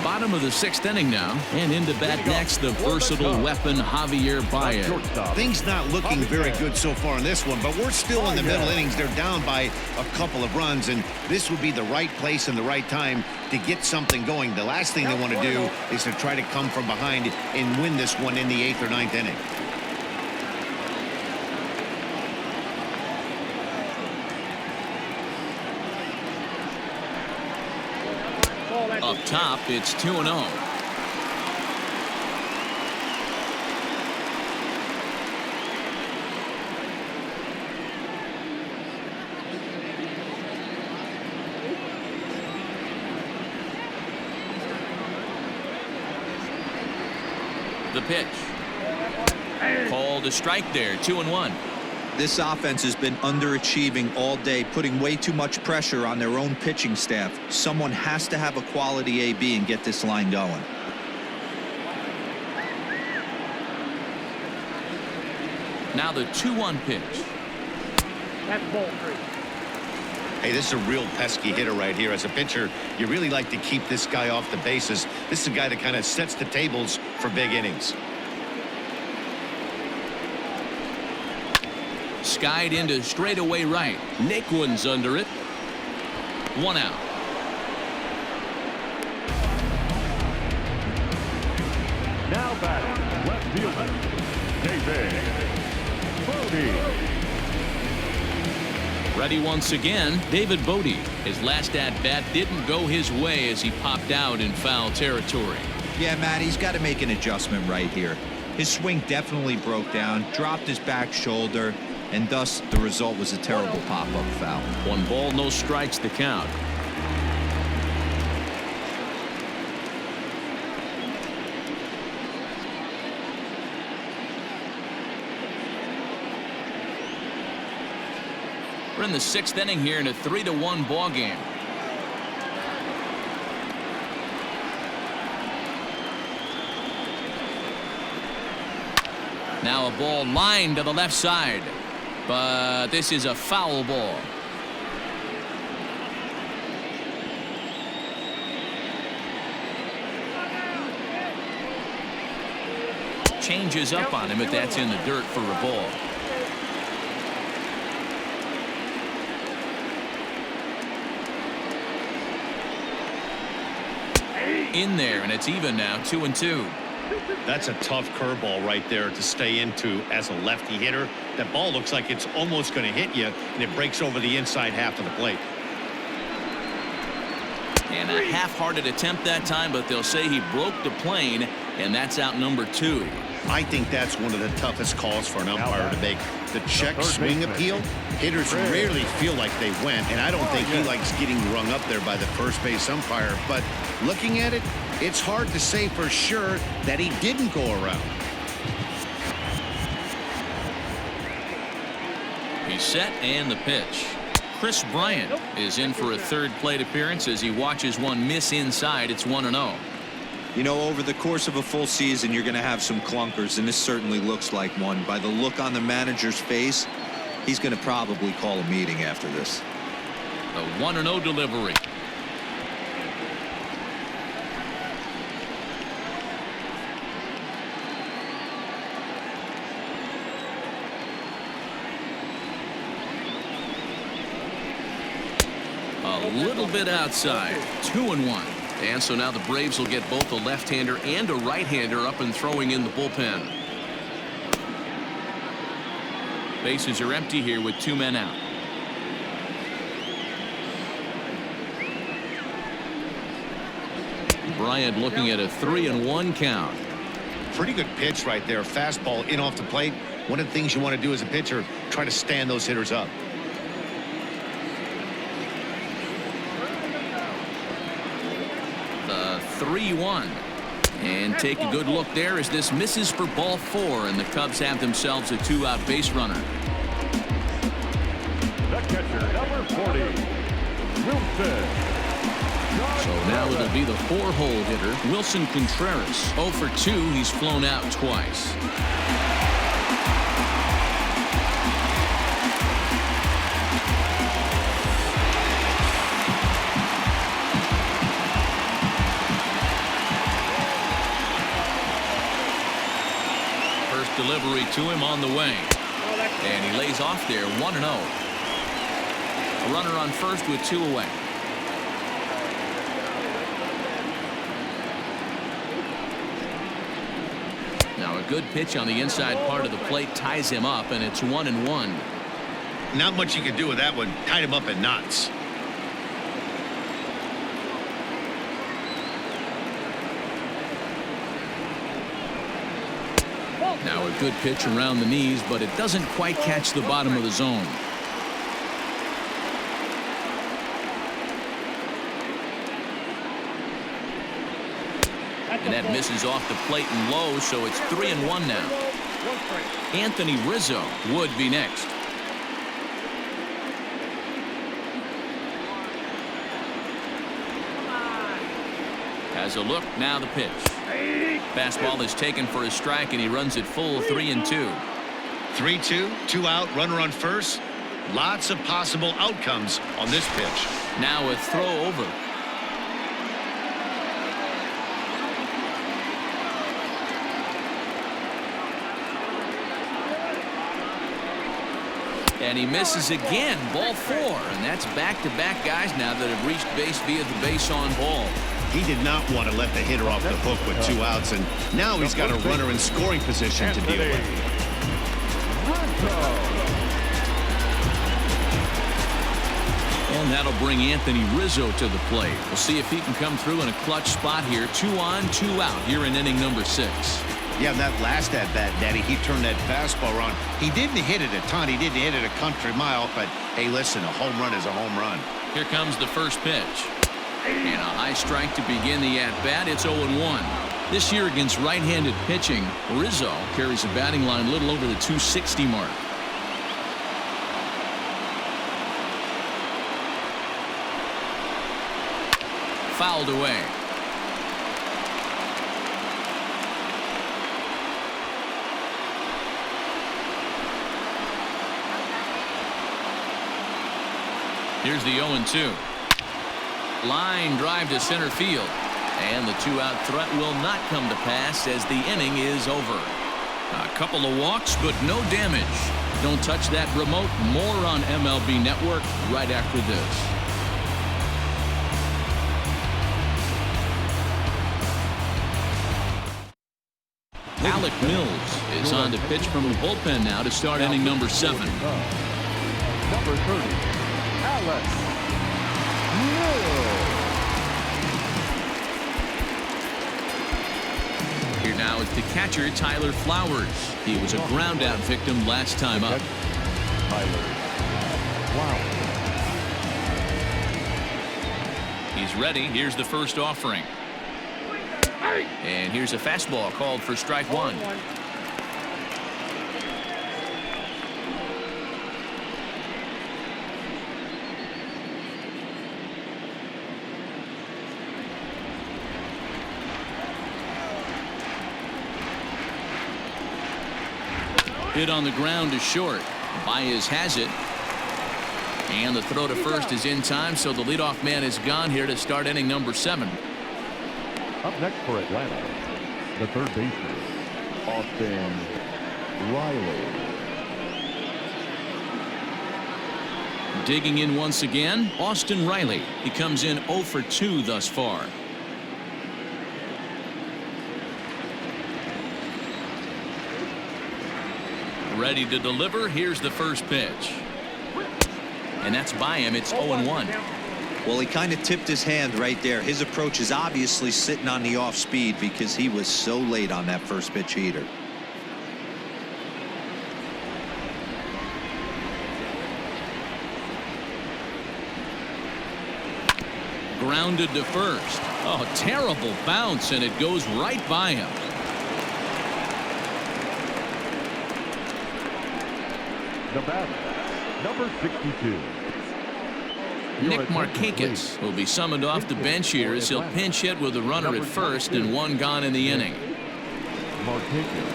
Bottom of the 6th inning now, and into bat next the versatile weapon Javier Baez. Things not looking very good so far in this one, but we're still in the middle innings. They're down by a couple of runs, and this would be the right place and the right time to get something going. The last thing they want to do is to try to come from behind and win this one in the 8th or 9th inning. Up top, it's 2-0. The pitch. Called a strike there, 2-1. This offense has been underachieving all day, putting way too much pressure on their own pitching staff. Someone has to have a quality AB and get this line going. Now the 2-1 pitch. That's ball 3. Hey, this is a real pesky hitter right here. As a pitcher, you really like to keep this guy off the bases. This is a guy that kind of sets the tables for big innings. Skied into straightaway right. Naquin's under it. 1 out. Now batting, left fielder, David Bodie. Ready once again, David Bodie. His last at-bat didn't go his way as he popped out in foul territory. Yeah, Matt, he's got to make an adjustment right here. His swing definitely broke down, dropped his back shoulder, and thus the result was a terrible pop-up foul. 1 ball, no strikes to count. We're in the 6th inning here in a 3-1 ball game. Now a ball lined to the left side, but this is a foul ball. Changes up on him if that's in the dirt for a ball. In there, and it's even now, 2-2. That's a tough curveball right there to stay into as a lefty hitter. That ball looks like it's almost going to hit you, and it breaks over the inside half of the plate. And a half-hearted attempt that time, but they'll say he broke the plane and that's out number 2. I think that's one of the toughest calls for an umpire to make. The check swing appeal, hitters rarely feel like they went, and I don't think he likes getting rung up there by the first base umpire. But looking at it, it's hard to say for sure that he didn't go around. He's set, and the pitch. Chris Bryant is in for a third plate appearance as he watches one miss inside. It's 1-0. You know, over the course of a full season, you're going to have some clunkers, and this certainly looks like one. By the look on the manager's face, he's going to probably call a meeting after this. The 1-0 delivery. A little bit outside. 2-1. And so now the Braves will get both a left-hander and a right-hander up and throwing in the bullpen. Bases are empty here with 2 men out. Bryant looking at a 3-1 count. Pretty good pitch right there. Fastball in off the plate. One of the things you want to do as a pitcher, try to stand those hitters up. 3-1. And take a good look there as this misses for ball 4, and the Cubs have themselves a 2-out base runner. The catcher, number 40, Wilson. So now it'll be the 4-hole hitter, Wilson Contreras. 0 for 2. He's flown out twice. Delivery to him on the way, and he lays off there. 1-0. Runner on first with 2 away. Now a good pitch on the inside part of the plate ties him up, and it's 1-1. Not much you can do with that one. Tied him up in knots. Now a good pitch around the knees, but it doesn't quite catch the bottom of the zone. And that misses off the plate and low, so it's 3-1 now. Anthony Rizzo would be next. Has a look, now the pitch. Fastball is taken for a strike, and he runs it full 3-2. 3-2, 2 out, runner on first. Lots of possible outcomes on this pitch. Now a throw over. And he misses again. Ball 4. And that's back-to-back guys now that have reached base via the base on ball. He did not want to let the hitter off the hook with 2 outs, and now he's got a runner in scoring position to deal with. And that'll bring Anthony Rizzo to the plate. We'll see if he can come through in a clutch spot here. 2 on, 2 out here in inning number 6. Yeah, that last at-bat, Daddy, he turned that fastball on. He didn't hit it a ton. He didn't hit it a country mile, but, hey, listen, a home run is a home run. Here comes the first pitch. And a high strike to begin the at-bat. It's 0-1. This year against right-handed pitching, Rizzo carries a batting line a little over the 260 mark. Fouled away. Here's the 0-2. Line drive to center field, and the 2-out threat will not come to pass as the inning is over. A couple of walks, but no damage. Don't touch that remote. More on MLB Network right after this. Alec Mills is on to pitch from the bullpen now to start inning number 7. Number 30, Alec Mills. Now it's the catcher, Tyler Flowers. He was a ground-out victim last time up. Tyler Flowers. He's ready. Here's the first offering. And here's a fastball called for strike one. Hit on the ground to short. Baez has it. And the throw to first is in time, so the leadoff man is gone here to start inning number 7. Up next for Atlanta, the third baseman, Austin Riley. Digging in once again, Austin Riley. He comes in 0 for 2 thus far. Ready to deliver. Here's the first pitch. And that's by him. It's 0-1. Well, he kind of tipped his hand right there. His approach is obviously sitting on the off speed because he was so late on that first pitch heater. Grounded to first. Oh, terrible bounce, and it goes right by him. The batter, number 62. Nick Markakis will be summoned off the bench here as he'll pinch hit with a runner at first and one gone in the inning. Markakis.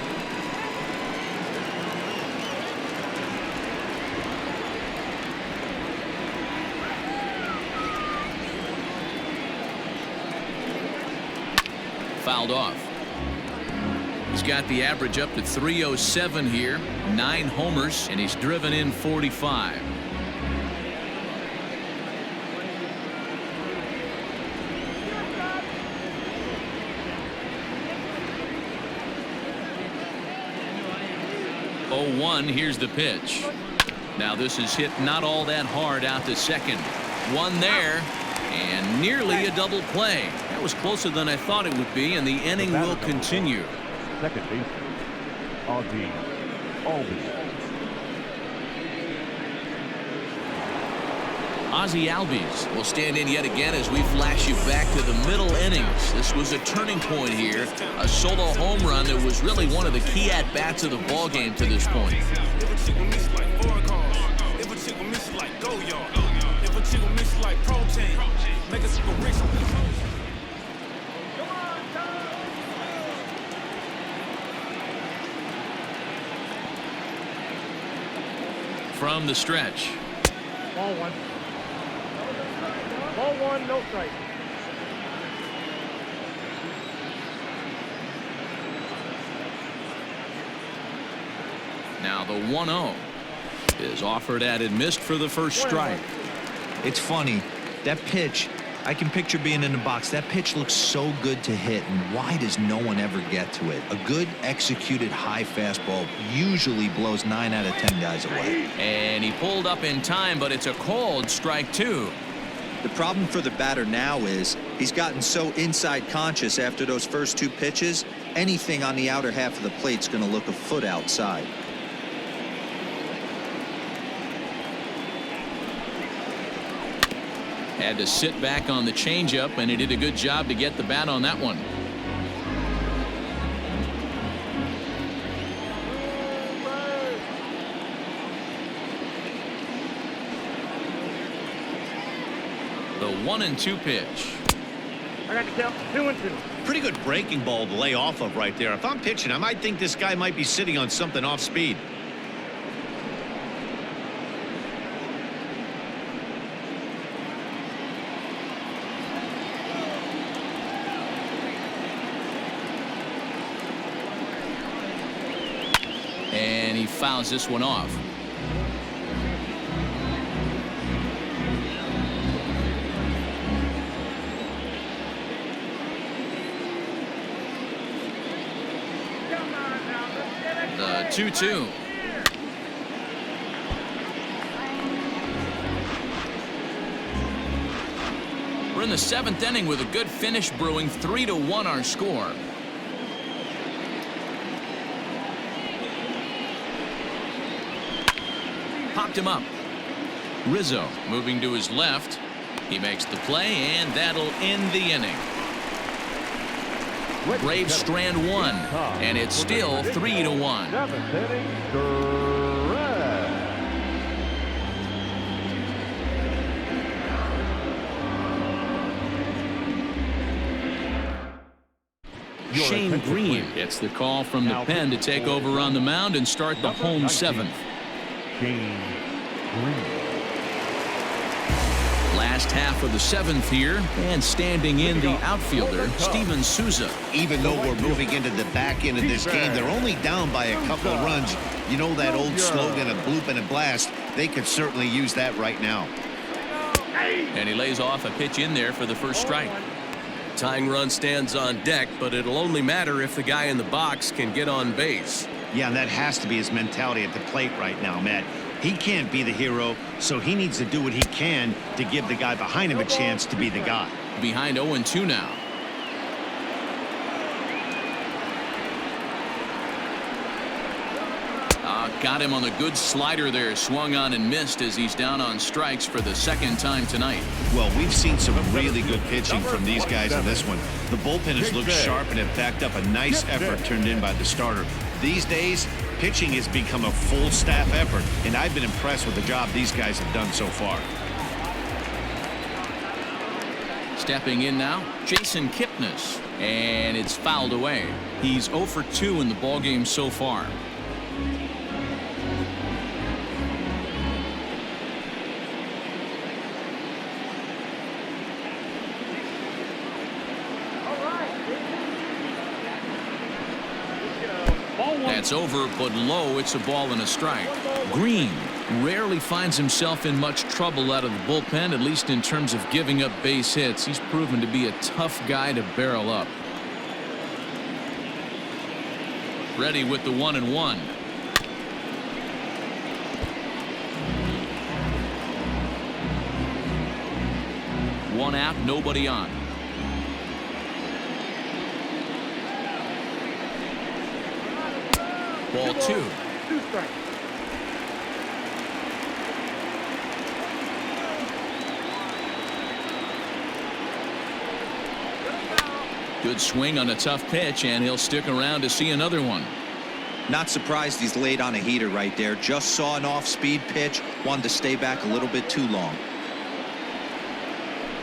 Fouled off. He's got the average up to 307 here, 9 homers, and he's driven in 45. Here's the pitch. Now this is hit not all that hard out to second. One there, and nearly a double play. That was closer than I thought it would be, and the inning will continue. Second baseman, Ozzie Albies. Ozzie Albies will stand in yet again as we flash you back to the middle innings. This was a turning point here, a solo home run that was really one of the key at-bats of the ball game to this point. From the stretch. Ball one. Ball one, no strike. Now the 1-0 is offered at and missed for the first strike. It's funny, that pitch, I can picture being in the box. That pitch looks so good to hit, and why does no one ever get to it? A good executed high fastball usually blows 9 out of 10 guys away. And he pulled up in time, but it's a called strike 2. The problem for the batter now is he's gotten so inside conscious after those first 2 pitches, anything on the outer half of the plate's going to look a foot outside. Had to sit back on the changeup, and he did a good job to get the bat on that one. The 1-2 pitch. I got the count 2-2. Pretty good breaking ball to lay off of right there. If I'm pitching, I might think this guy might be sitting on something off speed. And he fouls this one off. The 2-2. We're in the 7th inning with a good finish brewing. 3-1 our score. him up. Rizzo moving to his left. He makes the play, and that'll end the inning. Braves strand one, and it's still 3-1. Seventh inning, Durant. Shane Green gets the call from the pen to take over on the mound and start the home seventh. Shane Green. Last half of the seventh here, and standing in the outfielder, Steven Souza. Even though we're moving into the back end of this game, they're only down by a couple of runs. You know that old slogan of bloop and a blast? They could certainly use that right now. And he lays off a pitch in there for the first strike. Tying run stands on deck, but it'll only matter if the guy in the box can get on base. Yeah, and that has to be his mentality at the plate right now, Matt. He can't be the hero, so he needs to do what he can to give the guy behind him a chance to be the guy. Behind 0-2 now. Got him on the good slider there. Swung on and missed as he's down on strikes for the second time tonight. Well, we've seen some really good pitching from these guys in this one. The bullpen has looked sharp and have backed up a nice effort turned in by the starter. These days, pitching has become a full staff effort, and I've been impressed with the job these guys have done so far. Stepping in now, Jason Kipnis, and it's fouled away. He's 0 for 2 in the ballgame so far. That's over, but low. It's a ball and a strike. Green rarely finds himself in much trouble out of the bullpen, at least in terms of giving up base hits. He's proven to be a tough guy to barrel up. Ready with the 1-1. One out, nobody on. Ball 2. 2 strikes. Good swing on a tough pitch, and he'll stick around to see another one. Not surprised he's laid on a heater right there. Just saw an off-speed pitch. Wanted to stay back a little bit too long.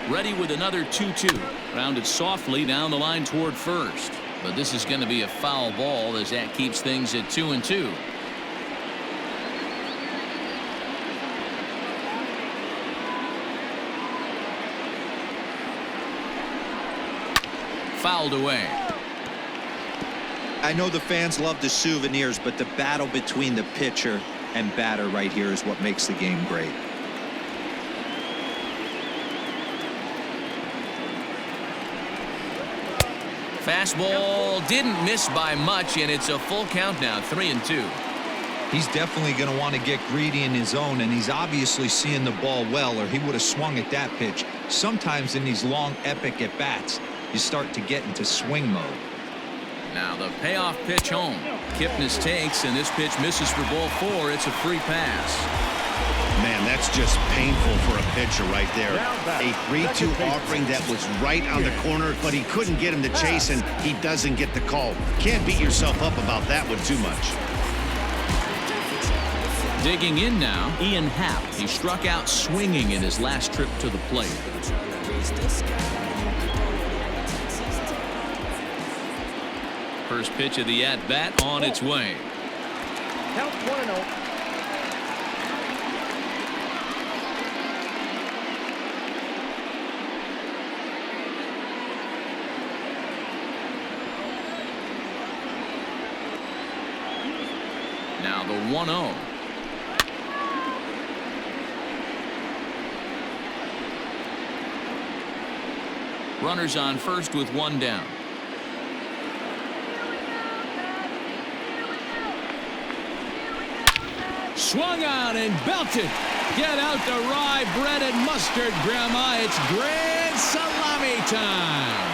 Ready with another 2-2. Rounded softly down the line toward first. But this is going to be a foul ball as that keeps things at 2-2. Fouled away. I know the fans love the souvenirs, but the battle between the pitcher and batter right here is what makes the game great. Fastball didn't miss by much, and it's a full count now, 3-2. He's definitely going to want to get greedy in his zone, and he's obviously seeing the ball well, or he would have swung at that pitch. Sometimes in these long, epic at-bats, you start to get into swing mode. Now the payoff pitch home. Kipnis takes, and this pitch misses for ball 4. It's a free pass. Man, that's just painful for a pitcher right there. A 3-2 offering that was right on the corner, but he couldn't get him to chase, and he doesn't get the call. Can't beat yourself up about that one too much. Digging in now, Ian Happ. He struck out swinging in his last trip to the plate. First pitch of the at-bat on its way. Count 1-0. Now the 1-0. Runners on first with one down. Swung on and belted. Get out the rye bread and mustard, Grandma. It's grand salami time.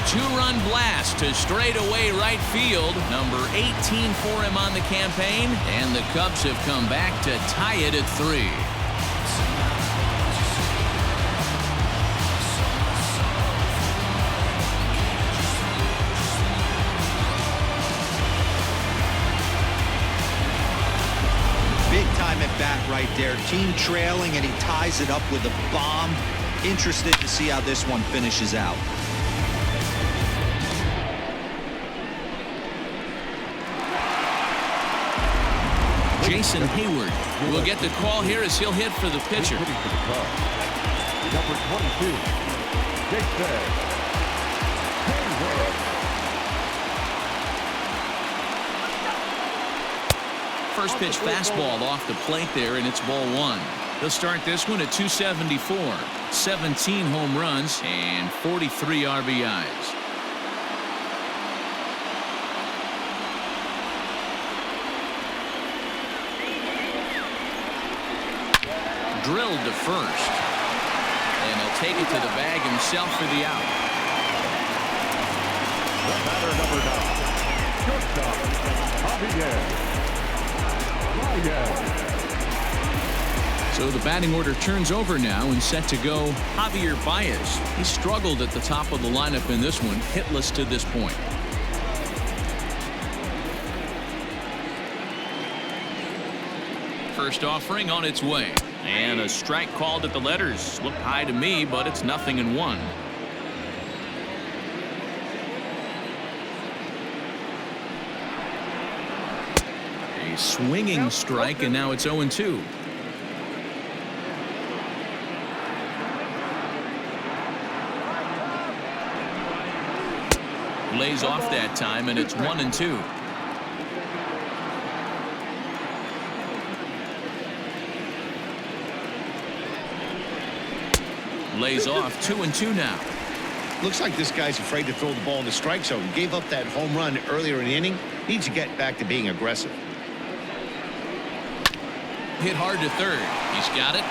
two-run blast to straightaway right field. Number 18 for him on the campaign, and the Cubs have come back to tie it at 3. Big time at bat right there. Team trailing, and he ties it up with a bomb. Interested to see how this one finishes out. Jason Hayward will get the call here as he'll hit for the pitcher. Hitting for the Cubs, number 22, Jason Hayward. First pitch fastball off the plate there, and it's ball 1. They'll start this one at 274. 17 home runs and 43 RBIs. Drilled to first, and he'll take it to the bag himself for the out. The batter, number 9, shortstop, Javier. So the batting order turns over now, and set to go Javier Baez. He struggled at the top of the lineup in this one, hitless to this point. First offering on its way, and a strike called at the letters. Looked high to me, but it's 0-1. A swinging strike, and now it's 0-2. Lays off that time, and it's 1-2. Lays off 2-2 now. Looks like this guy's afraid to throw the ball in the strike zone. Gave up that home run earlier in the inning. Needs to get back to being aggressive. Hit hard to third. He's got it.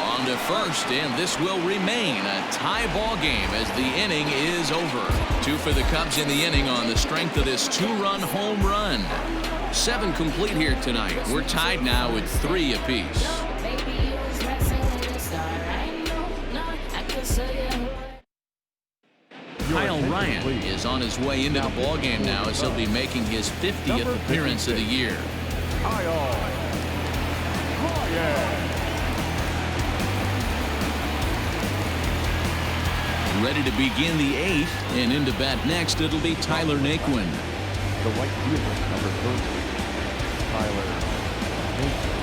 On to first, and this will remain a tie ball game as the inning is over. 2 for the Cubs in the inning on the strength of this 2-run home run. 7 complete here tonight. We're tied now at 3 apiece. Kyle Ryan is on his way into the ball game now as he'll be making his 50th appearance of the year. Kyle Ryan. Ready to begin the 8th, and into bat next, it'll be Tyler Naquin. The white fielder, number 30, Tyler Naquin.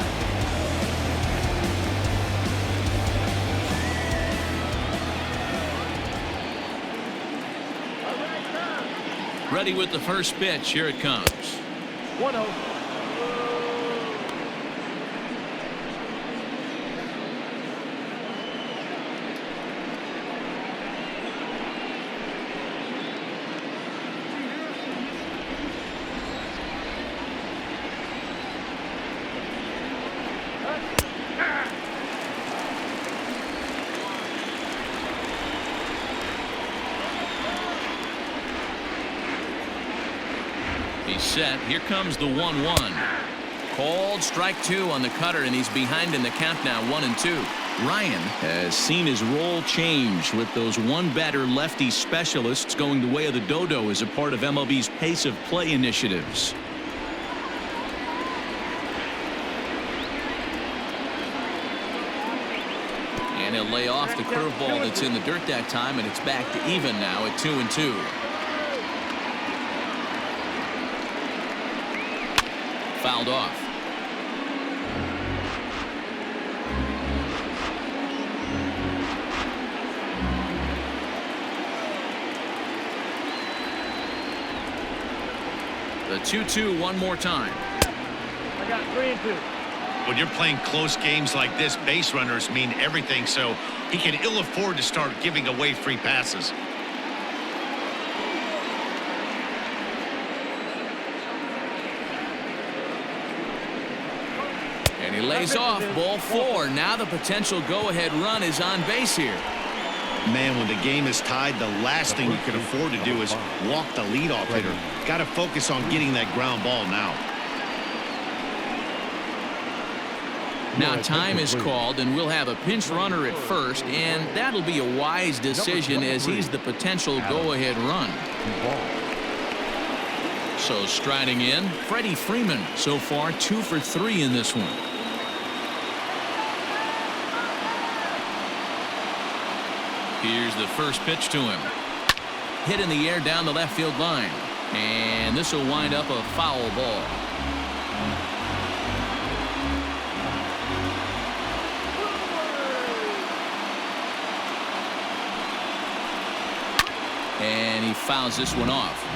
Ready with the first pitch. Here it comes. 1-0. He's set. Here comes the 1-1. Called strike 2 on the cutter, and he's behind in the count now, 1-2. Ryan has seen his role change with those one-batter lefty specialists going the way of the dodo as a part of MLB's pace of play initiatives. And he'll lay off the curveball that's in the dirt that time, and it's back to even now at 2-2. Fouled off. The 2-2 one more time. I got 3-2. When you're playing close games like this, base runners mean everything, so he can ill afford to start giving away free passes. And he lays off. Ball 4. Now the potential go-ahead run is on base here. Man, when the game is tied, the last thing you can afford to do is walk the leadoff hitter. Got to focus on getting that ground ball now. Now time is called, and we'll have a pinch runner at first, and that'll be a wise decision as he's the potential go-ahead run. So striding in, Freddie Freeman, so far 2 for 3 in this one. Here's the first pitch to him. Hit in the air down the left field line, and this will wind up a foul ball. And he fouls this one off.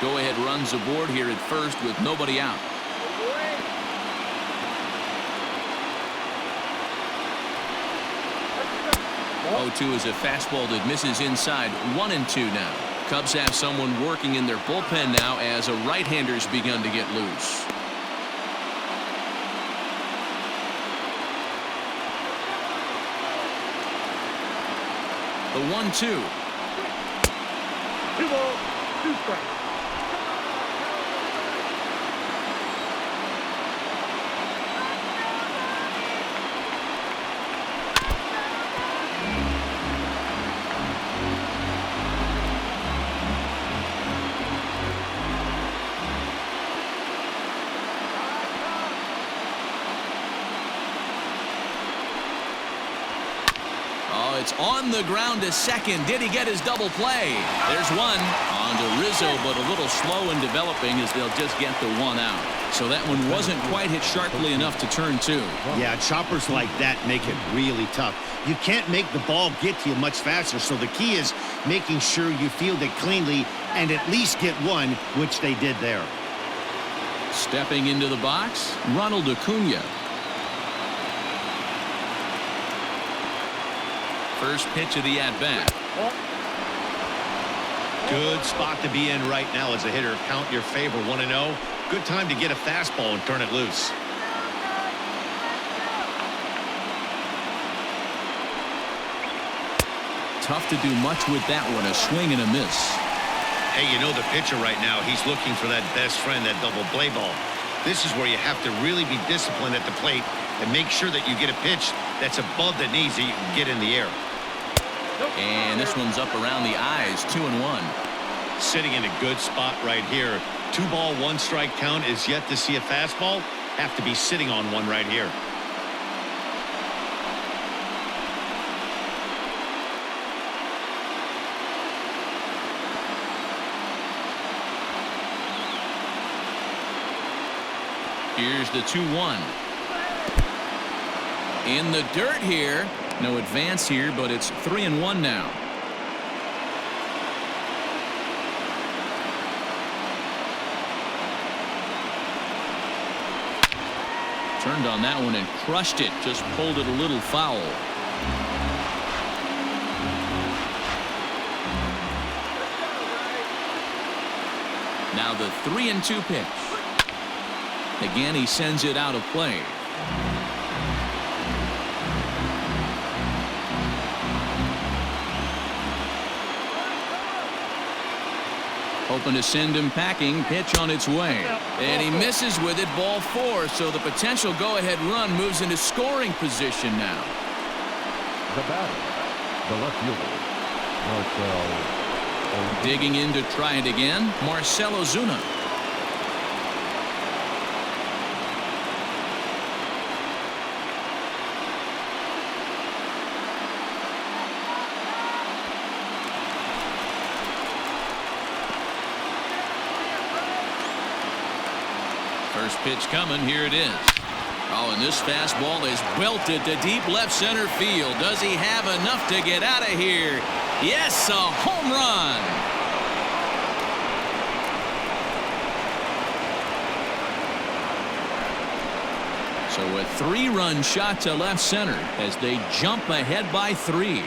Go-ahead runs aboard here at first with nobody out. Oh, 2 is a fastball that misses inside. 1-2 now. Cubs have someone working in their bullpen now as a right-hander's begun to get loose. The 1-2. 2 balls, 2 strikes. It's on the ground to second. Did he get his double play? There's one. On to Rizzo, but a little slow in developing as they'll just get the 1 out. So that one wasn't quite hit sharply enough to turn 2. Yeah, choppers like that make it really tough. You can't make the ball get to you much faster, so the key is making sure you field it cleanly and at least get 1, which they did there. Stepping into the box, Ronald Acuna. First pitch of the at-bat. Good spot to be in right now as a hitter. Count your favor, 1-0. Good time to get a fastball and turn it loose. Tough to do much with that one. A swing and a miss. Hey, you know the pitcher right now, he's looking for that best friend, that double play ball. This is where you have to really be disciplined at the plate and make sure that you get a pitch that's above the knees that you can get in the air. And this one's up around the eyes, 2-1. Sitting in a good spot right here. 2 ball, 1 strike count is yet to see a fastball. Have to be sitting on one right here. Here's the 2-1. In the dirt here. No advance here, but it's 3-1 now. Turned on that one and crushed it. Just pulled it a little foul. Now the 3-2 pitch. Again, he sends it out of play. Hoping to send him packing. Pitch on its way. And he misses with it. Ball 4. So the potential go-ahead run moves into scoring position now. The batter, the left fielder, Marcell. Digging in to try it again, Marcell Ozuna. First pitch coming. Here it is. Oh, and this fastball is welted to deep left center field. Does he have enough to get out of here? Yes, a home run. So a 3-run shot to left center as they jump ahead by 3.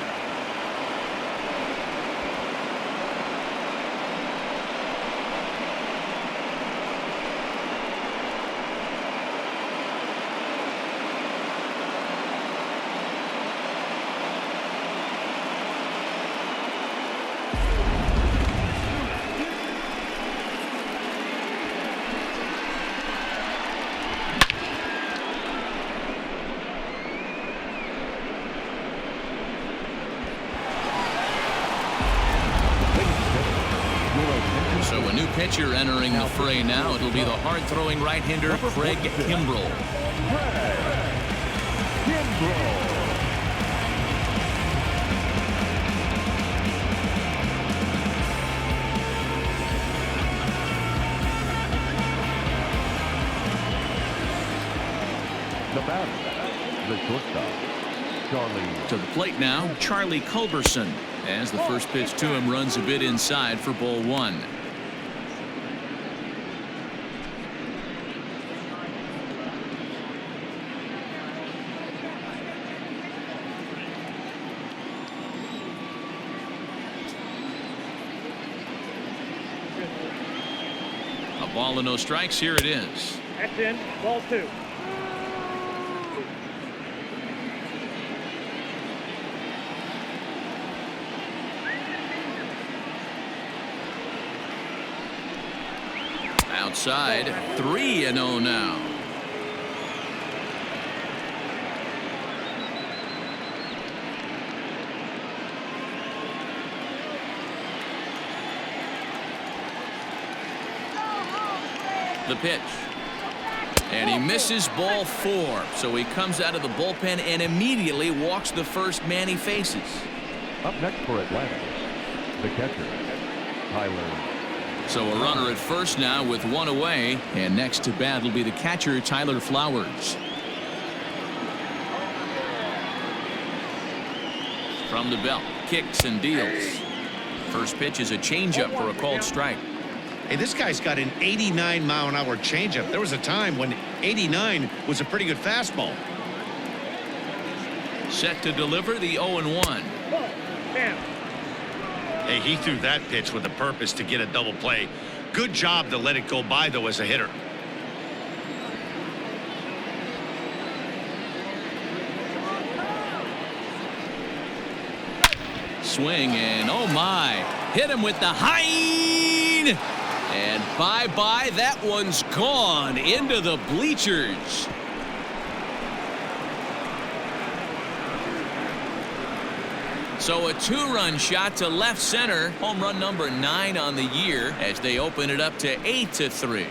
pitcher entering the fray now. It'll be the hard-throwing right-hander Craig Kimbrell. The batter, the shortstop, Charlie. To the plate now, Charlie Culberson, as the first pitch to him runs a bit inside for ball one. A ball and no strikes. Here it is. That's in. Ball two. Outside, 3-0 now. The pitch. And he misses ball 4. So he comes out of the bullpen and immediately walks the first man he faces. Up next for Atlanta, the catcher, Tyler. So a runner at first now with one away, and next to bat will be the catcher Tyler Flowers. From the belt, kicks and deals. First pitch is a changeup for a called strike. Hey, this guy's got an 89-mile-an-hour changeup. There was a time when 89 was a pretty good fastball. Set to deliver the 0-1. Hey, he threw that pitch with a purpose to get a double play. Good job to let it go by, though, as a hitter. Swing and oh my, hit him with the high, and bye-bye, that one's gone into the bleachers. So a 2-run shot to left center, home run number 9 on the year as they open it up to 8-3.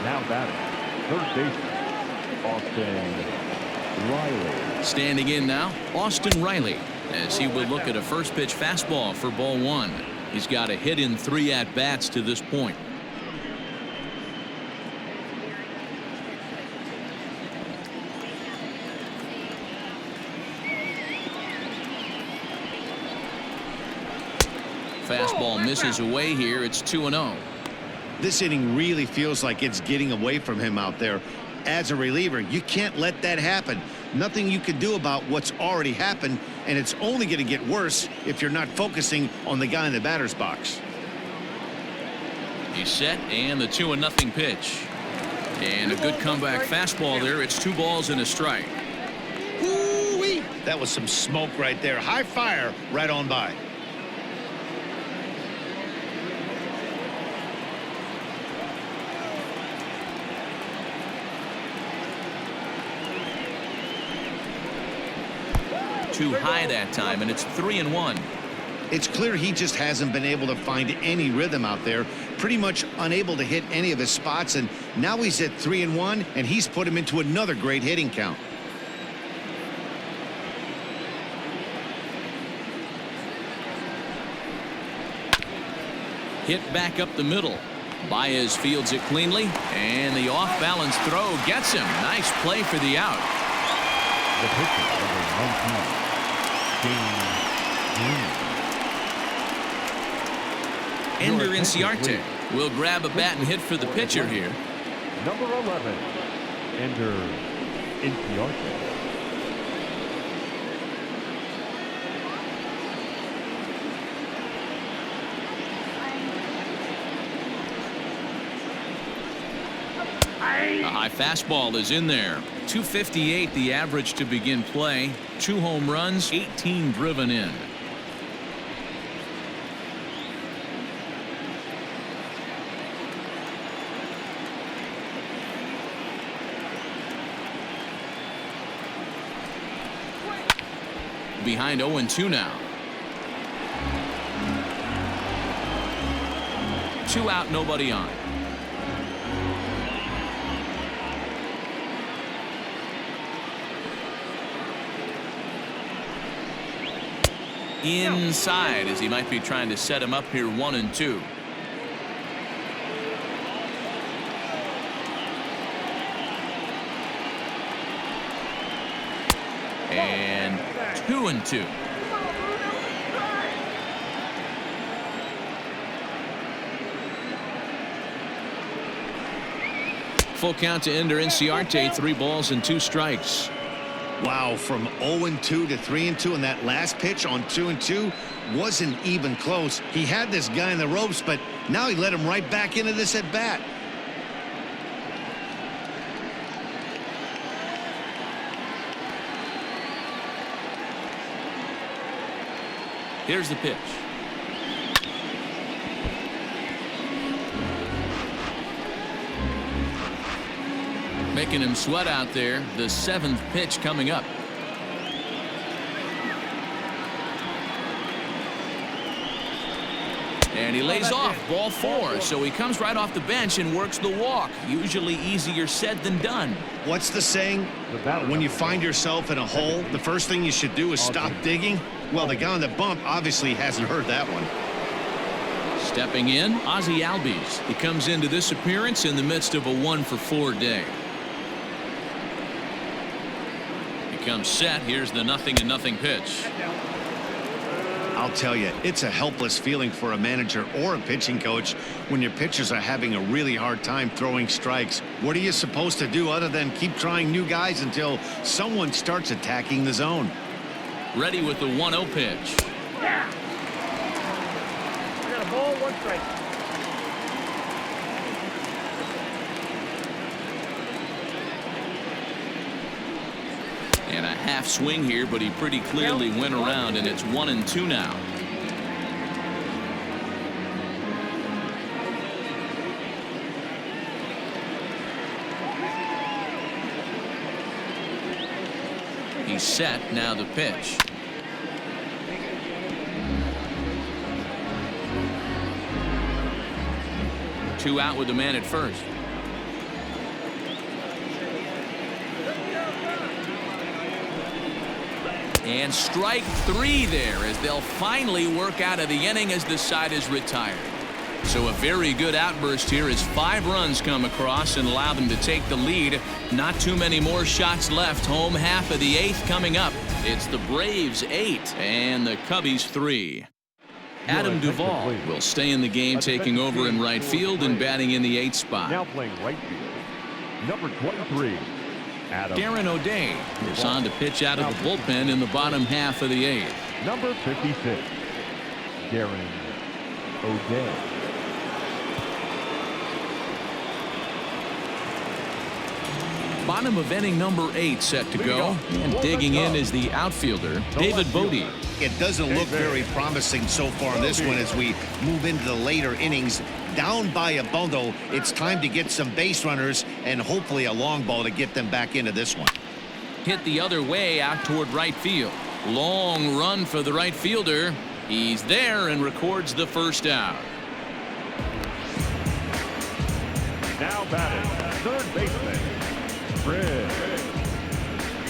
Now batting, third baseman, Austin Riley. Standing in now, Austin Riley, as he will look at a first pitch fastball for ball 1. He's got a hit in 3 at-bats to this point. Fastball misses away here. It's 2-0. This inning really feels like it's getting away from him out there. As a reliever, you can't let that happen. Nothing you can do about what's already happened, and it's only going to get worse if you're not focusing on the guy in the batter's box. He's set, and the 2-0 pitch. And a good comeback fastball there. It's 2 balls and a strike. Ooh-wee. That was some smoke right there. High fire right on by. Too high that time, and it's 3-1. It's clear he just hasn't been able to find any rhythm out there. Pretty much unable to hit any of his spots, and now he's at 3-1, and he's put him into another great hitting count. Hit back up the middle. Baez fields it cleanly, and the off-balance throw gets him. Nice play for the out. The pitcher, number 19, Ender Inciarte will grab a bat and hit for the pitcher here. Number 11, Ender Inciarte. A high fastball is in there. 258 the average to begin play. 2 home runs, 18 driven in. behind 0-2 now. 2 out, nobody on. Inside, as he might be trying to set him up here 1-2. And 2-2. Full count to Ender Inciarte, 3 balls and 2 strikes. Wow, from 0-2 to 3-2, and that last pitch on 2-2 wasn't even close. He had this guy in the ropes, but now he let him right back into this at bat. Here's the pitch. Making him sweat out there. The 7th pitch coming up. And he lays off, ball 4. So he comes right off the bench and works the walk. Usually easier said than done. What's the saying? When you find yourself in a hole, the first thing you should do is stop digging. Well, the guy on the bump obviously hasn't heard that one. Stepping in, Ozzie Albies. He comes into this appearance in the midst of a 1-for-4 day. He comes set. Here's the 0-0 pitch. I'll tell you, it's a helpless feeling for a manager or a pitching coach when your pitchers are having a really hard time throwing strikes. What are you supposed to do other than keep trying new guys until someone starts attacking the zone? Ready with the 1-0 pitch. Yeah. We got a ball, 1 strike. And a half swing here, but he pretty clearly went around, and it's 1-2 now. He's set. Now the pitch. Two out with the man at first. And strike 3 there as they'll finally work out of the inning as the side is retired. So a very good outburst here as 5 runs come across and allow them to take the lead. Not too many more shots left. Home half of the 8th coming up. It's the Braves 8 and the Cubbies 3. Adam Duvall will stay in the game, taking over in right field and batting in the 8th spot. Now playing right field, number 23. Darren O'Day is on to pitch out of the bullpen in the bottom half of the 8th. Number 56, Darren O'Day. Bottom of inning number 8 set to go, and digging in is the outfielder David Bodie. It doesn't look very promising so far in this one as we move into the later innings. Down by a bundle, it's time to get some base runners and hopefully a long ball to get them back into this one. Hit the other way out toward right field. Long run for the right fielder. He's there and records the first out. Now batting, third baseman, Fred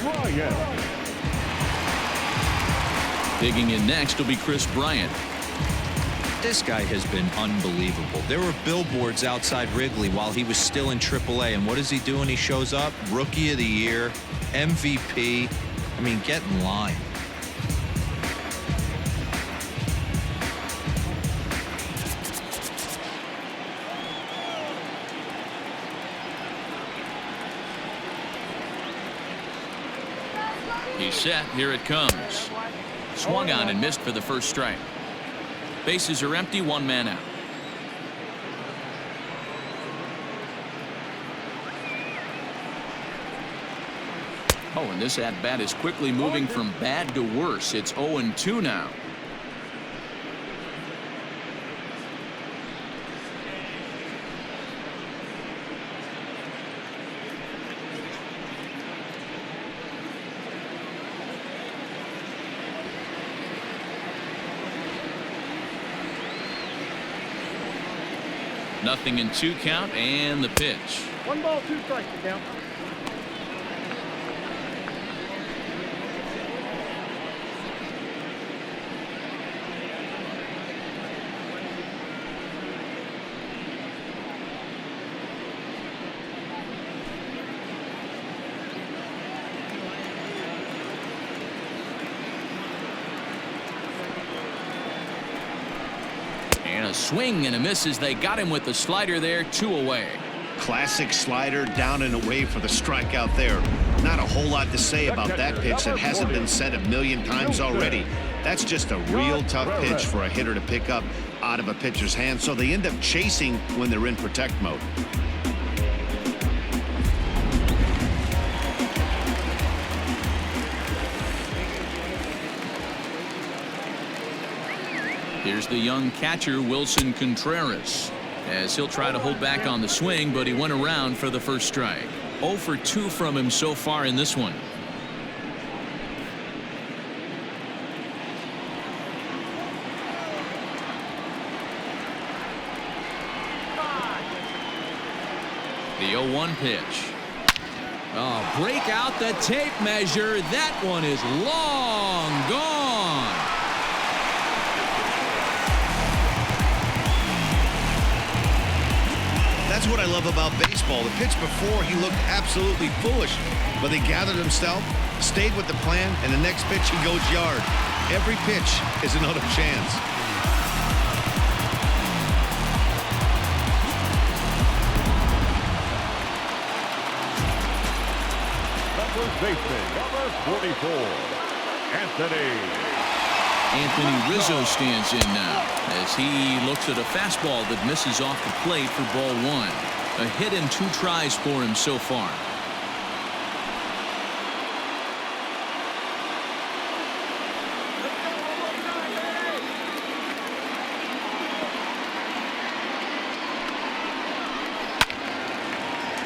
Bryant. Digging in next will be Chris Bryant. This guy has been unbelievable. There were billboards outside Wrigley while he was still in AAA, and what is he doing? He shows up, Rookie of the Year, MVP. I mean, get in line. He's set. Here it comes. Swung on and missed for the first strike. Bases are empty, 1 man out. Oh, and this at-bat is quickly moving from bad to worse. It's 0-2 now. 0-2 count and the pitch. 1 ball, 2 strikes to count. And a swing and a miss as they got him with the slider there, 2 away. Classic slider, down and away for the strikeout there. Not a whole lot to say about that pitch that hasn't been said a million times already. That's just a real tough pitch for a hitter to pick up out of a pitcher's hand, so they end up chasing when they're in protect mode. Here's the young catcher, Wilson Contreras, as he'll try to hold back on the swing, but he went around for the first strike. 0 for 2 from him so far in this one. The 0-1 pitch. Oh, break out the tape measure. That one is long gone. That's what I love about baseball. The pitch before, he looked absolutely foolish, but he gathered himself, stayed with the plan, and the next pitch he goes yard. Every pitch is another chance. The first baseman, number 44, Anthony Rizzo stands in now as he looks at a fastball that misses off the plate for ball 1. A hit and 2 tries for him so far.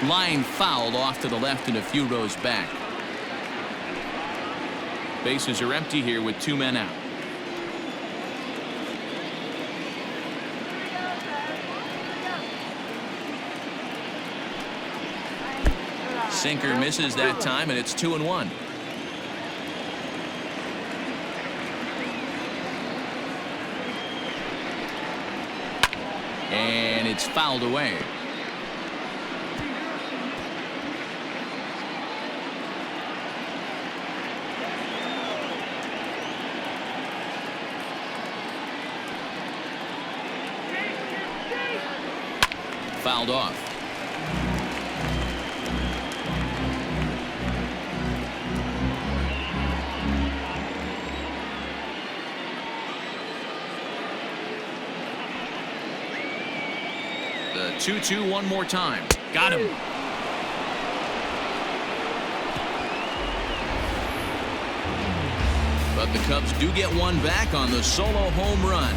Line fouled off to the left and a few rows back. Bases are empty here with 2 men out. Sinker misses that time, and it's 2-1. And it's fouled away. Fouled off. The 2-2 one more time. Got him. But the Cubs do get one back on the solo home run.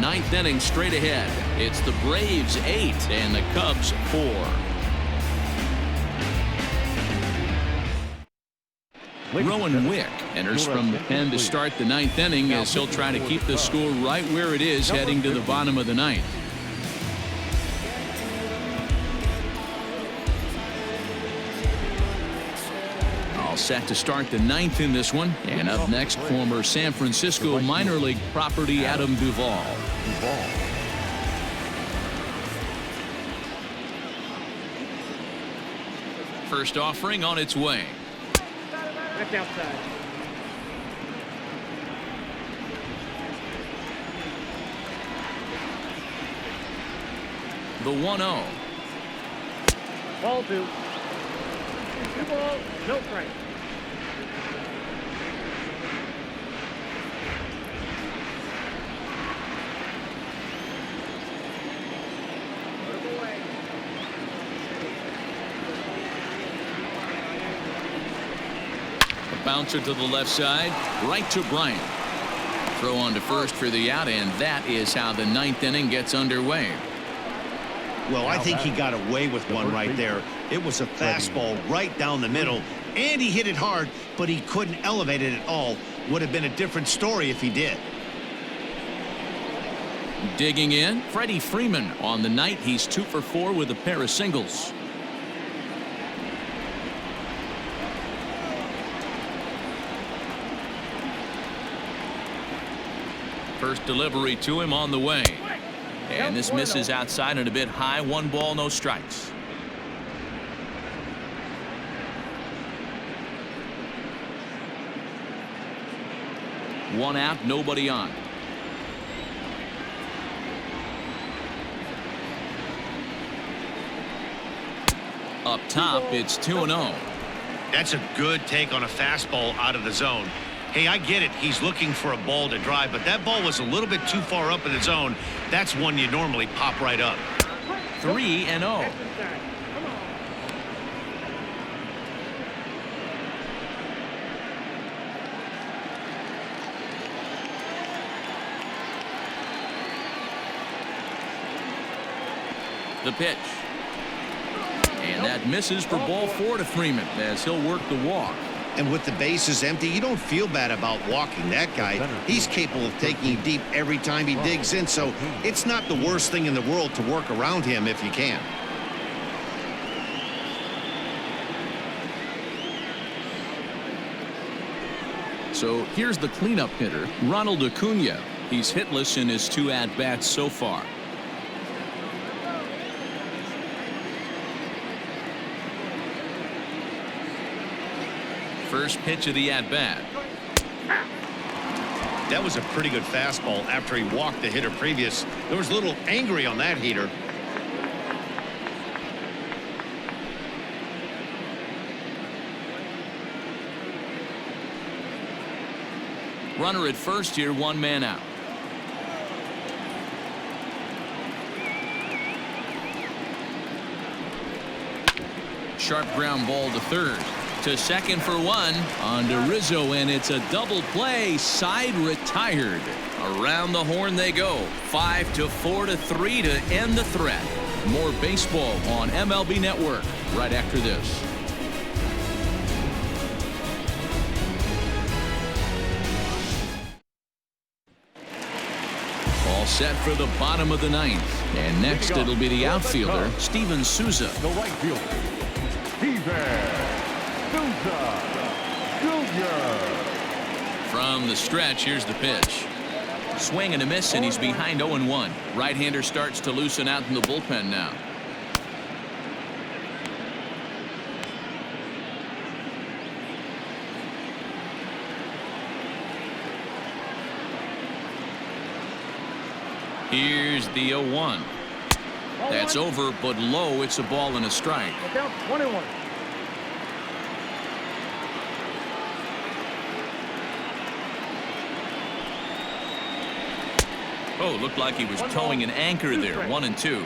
9th inning straight ahead. It's the Braves 8 and the Cubs 4. Rowan Wick enters from the pen to start the 9th inning as he'll try to keep the score right where it is heading to the bottom of the 9th. All set to start the 9th in this one. And up next, former San Francisco minor league property Adam Duvall. First offering on its way. Back outside. The 1-0. Ball 2. 2 balls, no strike. Bouncer to the left side, right to Bryant. Throw on to first for the out, and that is how the 9th inning gets underway. Well, I think he got away with one right there. It was a fastball right down the middle, and he hit it hard, but he couldn't elevate it at all. Would have been a different story if he did. Digging in, Freddie Freeman. On the night, he's 2 for 4 with a pair of singles. First delivery to him on the way. And this misses outside and a bit high. 1 ball, no strikes. One out, nobody on. Up top, it's 2-0. That's a good take on a fastball out of the zone. Hey, I get it. He's looking for a ball to drive, but that ball was a little bit too far up in the zone. That's one you normally pop right up. 3-0. The pitch. And that misses for ball 4 to Freeman as he'll work the walk. And with the bases empty, you don't feel bad about walking that guy. He's capable of taking deep every time he digs in, so it's not the worst thing in the world to work around him if you can. So here's the cleanup hitter, Ronald Acuna. He's hitless in his 2 at-bats so far. First pitch of the at-bat. That was a pretty good fastball after he walked the hitter previous. There was a little angry on that heater. Runner at first here, 1 man out. Sharp ground ball to third. To second for 1 on to Rizzo, and it's a double play. Side retired. Around the horn they go. 5-4 to 3 to end the threat. More baseball on MLB Network right after this. All set for the bottom of the 9th. And next it'll be the outfielder, Steven Souza. The right fielder, Steven Souza Jr. From the stretch, here's the pitch. Swing and a miss, and he's behind 0-1. Right-hander starts to loosen out in the bullpen now. Here's the 0-1. That's over, but low. It's a ball and a strike. Down 21. Oh, looked like he was towing an anchor there. 1-2.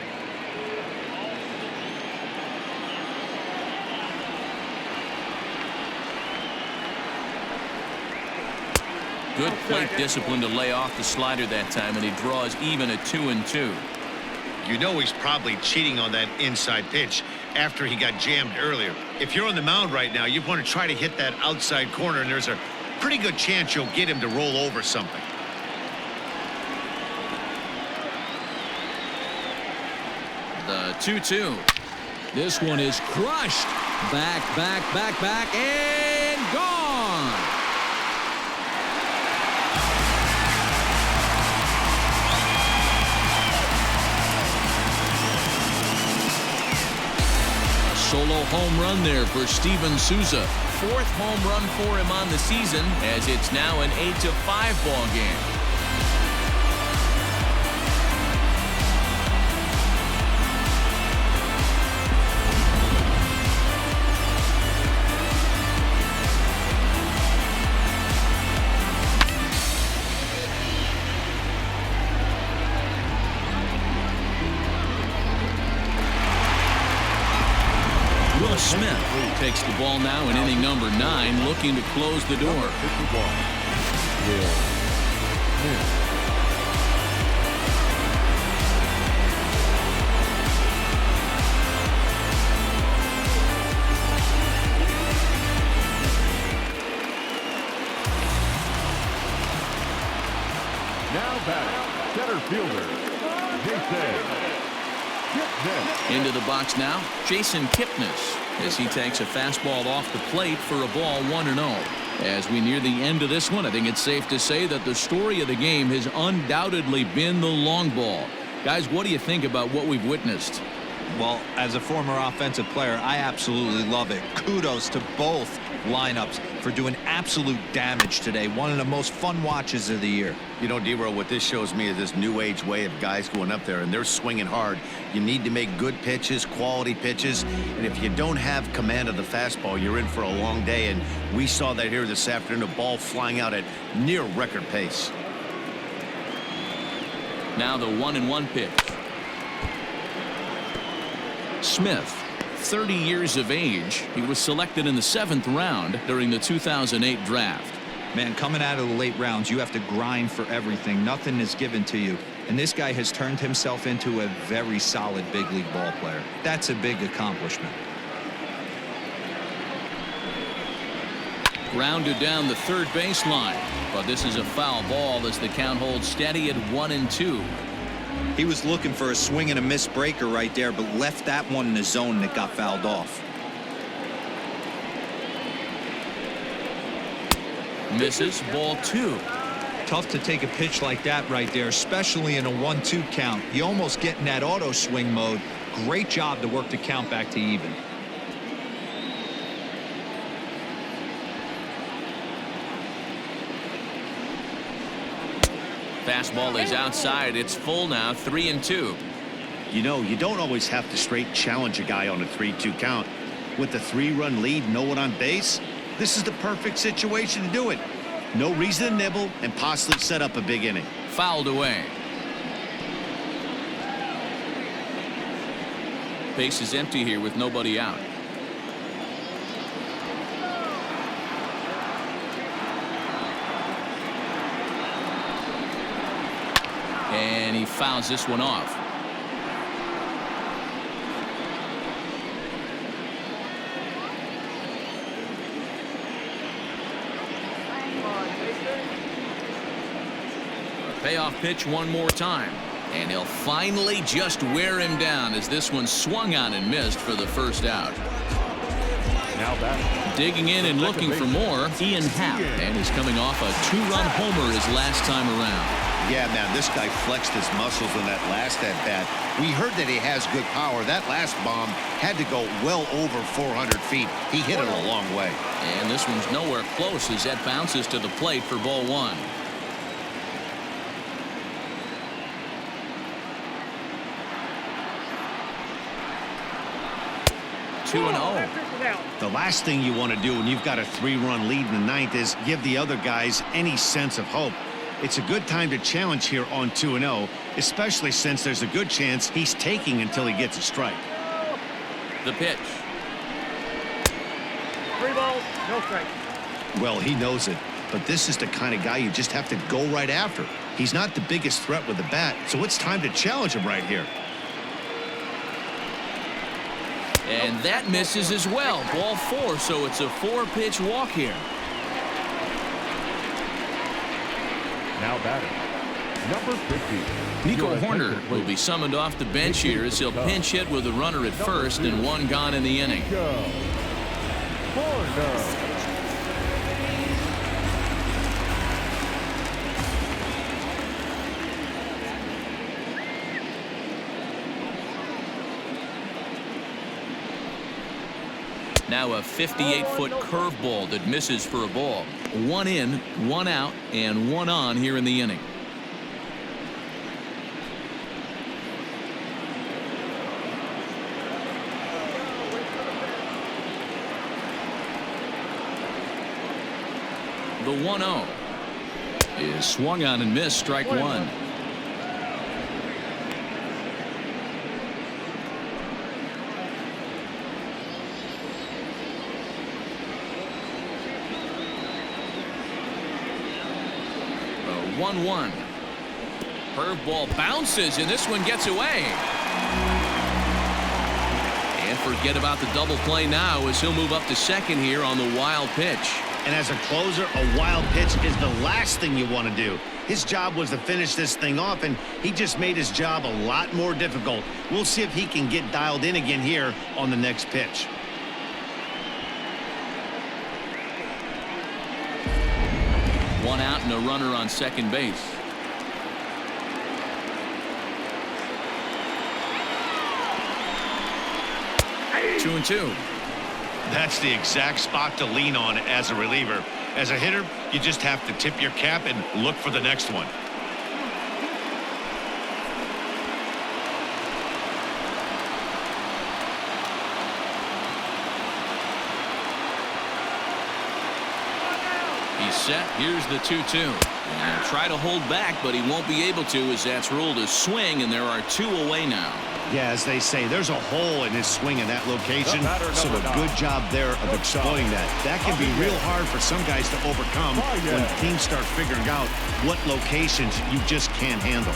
Good plate discipline to lay off the slider that time, and he draws even at 2-2. You know he's probably cheating on that inside pitch after he got jammed earlier. If you're on the mound right now, you want to try to hit that outside corner, and there's a pretty good chance you'll get him to roll over something. The 2-2. This one is crushed. Back, and gone. A solo home run there for Steven Souza. 4th home run for him on the season, as it's now an 8-5 ball game. Smith takes the ball now in inning number 9, looking to close the door. Now batting, center fielder Into the box now, Jason Kipnis, as he takes a fastball off the plate for a ball 1-0. As we near the end of this one, I think it's safe to say that the story of the game has undoubtedly been the long ball. Guys, what do you think about what we've witnessed? Well, as a former offensive player, I absolutely love it. Kudos to both lineups for doing absolute damage today. One of the most fun watches of the year. You know, D-Row, what this shows me is this new age way of guys going up there, and they're swinging hard. You need to make good pitches, quality pitches, and if you don't have command of the fastball, you're in for a long day, and we saw that here this afternoon, a ball flying out at near record pace. Now the 1-1 pitch. Smith, 30 years of age. He was selected in the 7th round during the 2008 draft. Man, coming out of the late rounds, you have to grind for everything. Nothing is given to you. And this guy has turned himself into a very solid big league ball player. That's a big accomplishment. Grounded down the third baseline, but this is a foul ball as the count holds steady at 1-2. He was looking for a swing and a miss breaker right there, but left that one in the zone that got fouled off. Misses, ball 2. Tough to take a pitch like that right there, especially in a 1-2 count. You almost get in that auto swing mode. Great job to work the count back to even. Fastball is outside. It's full now, 3-2. You know, you don't always have to straight challenge a guy on a 3-2 count. With the 3-run lead, no one on base, this is the perfect situation to do it. No reason to nibble and possibly set up a big inning. Fouled away. Base is empty here with nobody out. And he fouls this one off. Payoff pitch one more time. And he'll finally just wear him down as this one swung on and missed for the first out. Now back. Digging in and looking for more, Ian Happ. And he's coming off a 2-run homer his last time around. Yeah, man, this guy flexed his muscles on that last at-bat. We heard that he has good power. That last bomb had to go well over 400 feet. He hit it a long way. And this one's nowhere close as that bounces to the plate for ball 1. The last thing you want to do when you've got a 3-run lead in the 9th is give the other guys any sense of hope. It's a good time to challenge here on 2-0, especially since there's a good chance he's taking until he gets a strike. The pitch. 3 balls, no strikes. Well, he knows it, but this is the kind of guy you just have to go right after. He's not the biggest threat with the bat, so it's time to challenge him right here. And that misses as well. Ball 4, so it's a 4-pitch walk here. Now batting, number 50. Nico Horner will be summoned off the bench here as he'll pinch hit with a runner at first and 1 gone in the inning. Horner. Now a 58-foot curveball that misses for a ball. 1 in, 1 out, and 1 on here in the inning. The 1-0 is swung on and missed, strike 1. The 1-1. Curveball bounces, and this one gets away. And forget about the double play now as he'll move up to second here on the wild pitch. And as a closer, a wild pitch is the last thing you want to do. His job was to finish this thing off, and he just made his job a lot more difficult. We'll see if he can get dialed in again here on the next pitch. One out and a runner on second base. Two and two. That's the exact spot to lean on as a reliever. As a hitter, you just have to tip your cap and look for the next one. He's set. Here's the 2-2. And try to hold back, but he won't be able to as that's ruled a swing, and there are two away now. Yeah, as they say, there's a hole in his swing in that location, so a good job there of exploiting that. That can be real hard for some guys to overcome when teams start figuring out what locations you just can't handle.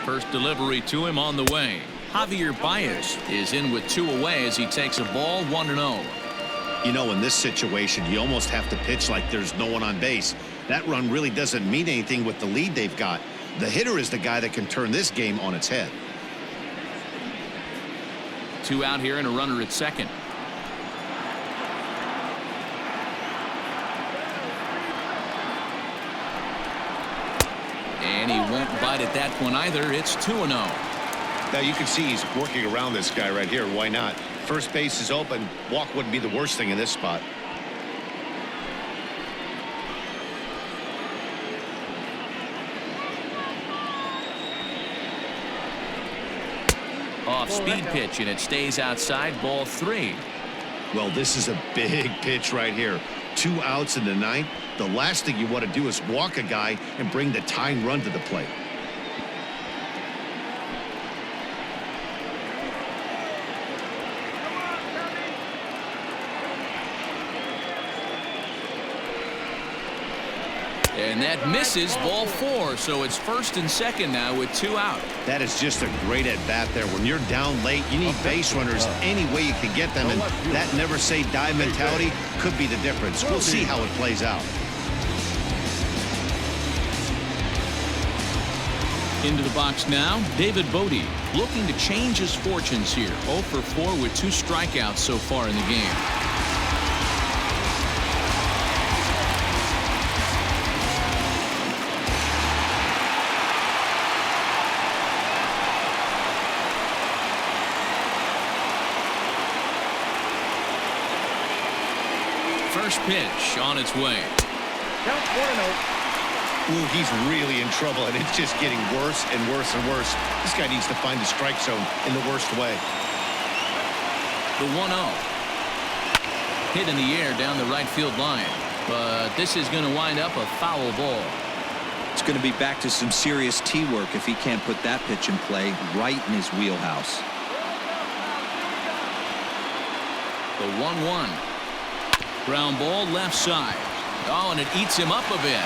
First delivery to him on the way. Javier Baez is in with two away as he takes a ball 1-0. You know, in this situation, you almost have to pitch like there's no one on base. That run really doesn't mean anything with the lead they've got. The hitter is the guy that can turn this game on its head. Two out here and a runner at second. And he won't bite at that one either. It's 2-0. Now you can see he's working around this guy right here. Why not? First base is open. Walk wouldn't be the worst thing in this spot. Off speed pitch, and it stays outside. Ball 3. Well, this is a big pitch right here. 2 outs in the ninth. The last thing you want to do is walk a guy and bring the tying run to the plate. And that misses. Ball 4. So it's first and second now with 2 out. That is just a great at-bat there. When you're down late, you need base runners any way you can get them, and that never say die mentality could be the difference. We'll see how it plays out. Into the box now, David Bodie looking to change his fortunes here. 0 for 4 with 2 strikeouts so far in the game. First pitch on its way. Count 1-0. Ooh, he's really in trouble, and it's just getting worse and worse and worse. This guy needs to find the strike zone in the worst way. The 1-0. Hit in the air down the right field line. But this is going to wind up a foul ball. It's going to be back to some serious tee work if he can't put that pitch in play right in his wheelhouse. The 1-1. Ground ball left side. Oh, and it eats him up a bit.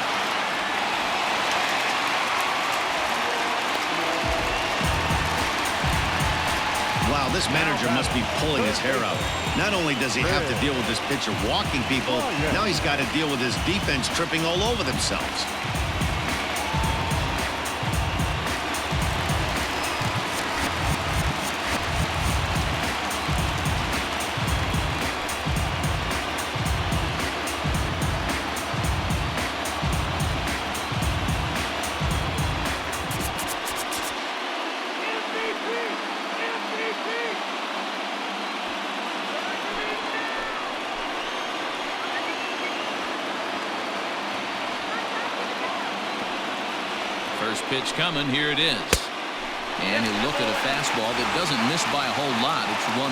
Wow, this manager must be pulling his hair out. Not only does he have to deal with this pitcher walking people, now he's got to deal with his defense tripping all over themselves. First pitch coming. Here it is. And he'll look at a fastball that doesn't miss by a whole lot. It's 1-0.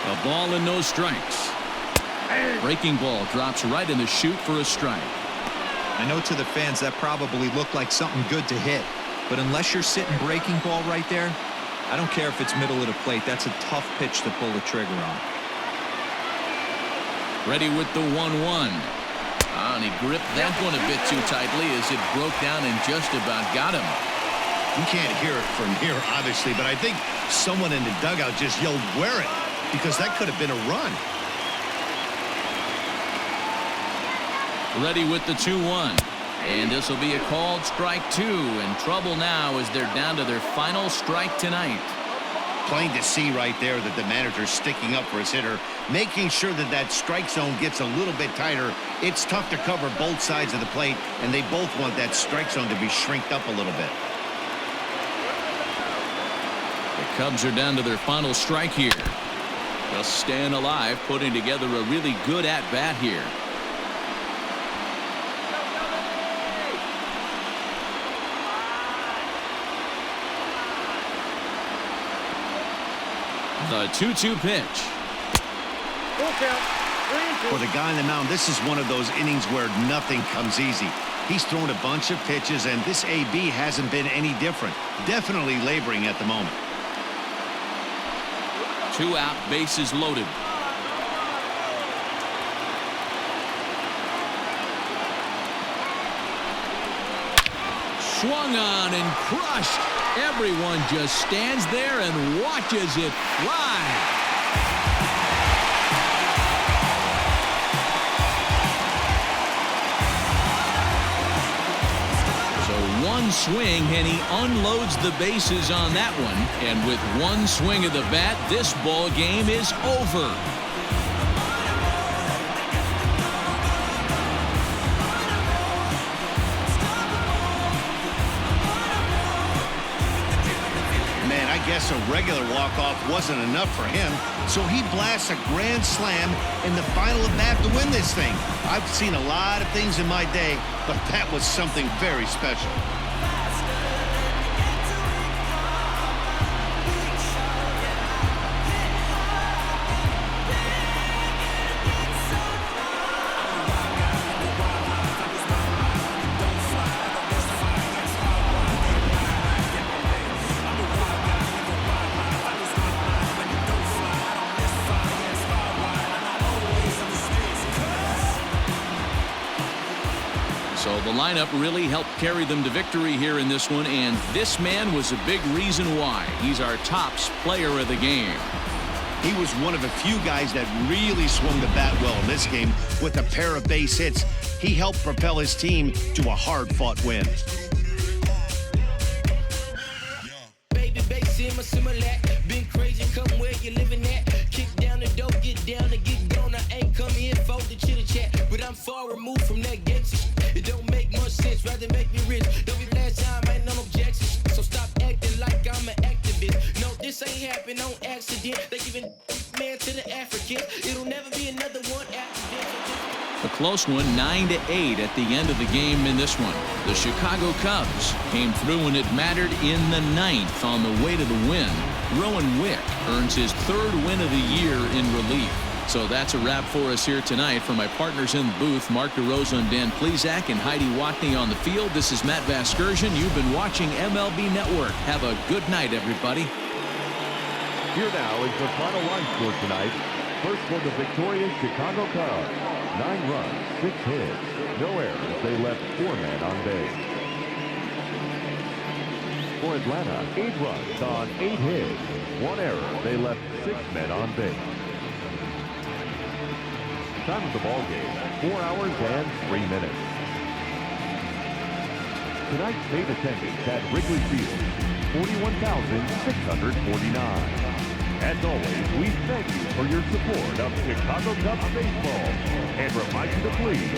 A ball and no strikes. Breaking ball drops right in the chute for a strike. I know to the fans that probably looked like something good to hit, but unless you're sitting breaking ball right there, I don't care if it's middle of the plate. That's a tough pitch to pull the trigger on. Ready with the 1-1. And he gripped that one a bit too tightly as it broke down and just about got him. You can't hear it from here, obviously, but I think someone in the dugout just yelled, "Wear it," because that could have been a run. Ready with the 2-1. And this will be a called strike 2. In trouble now as they're down to their final strike tonight. Plain to see right there that the manager's sticking up for his hitter, making sure that that strike zone gets a little bit tighter. It's tough to cover both sides of the plate, and they both want that strike zone to be shrinked up a little bit. The Cubs are down to their final strike here. Just staying alive, putting together a really good at-bat here. The 2-2 pitch. Full count. 3-2. For the guy on the mound, this is one of those innings where nothing comes easy. He's thrown a bunch of pitches, and this AB hasn't been any different. Definitely laboring at the moment. 2 out, bases loaded. Swung on and crushed. Everyone just stands there and watches it fly. So one swing and he unloads the bases on that one. And with one swing of the bat, this ball game is over. I guess a regular walk-off wasn't enough for him, so he blasts a grand slam in the final at bat to win this thing. I've seen a lot of things in my day, but that was something very special. So the lineup really helped carry them to victory here in this one, and this man was a big reason why. He's our tops player of the game. He was one of a few guys that really swung the bat well in this game with a pair of base hits. He helped propel his team to a hard-fought win. Baby, been crazy, come where you living at. Kick down the door, get down and get gone. I ain't come here for the chitter-chat, but I'm far removed from that gangster. It don't make much sense, rather make me rich. Don't be last time, ain't no objections. So stop acting like I'm an activist. No, this ain't happened on accident. They giving man to the African. It'll never be another one after this. A close one, 9-8 at the end of the game in this one. The Chicago Cubs came through when it mattered in the 9th on the way to the win. Rowan Wick earns his 3rd win of the year in relief. So that's a wrap for us here tonight. For my partners in the booth, Mark DeRosa and Dan Plesac and Heidi Watney on the field, this is Matt Vasgersian. You've been watching MLB Network. Have a good night, everybody. Here now is the final line score tonight. First for the victorious Chicago Cubs. 9 runs, 6 hits, no errors. They left 4 men on base. For Atlanta, 8 runs on 8 hits, 1 error. They left 6 men on base. Time of the ball game, 4 hours and 3 minutes. Tonight's paid attendance at Wrigley Field, 41,649. As always, we thank you for your support of Chicago Cubs baseball and remind you to please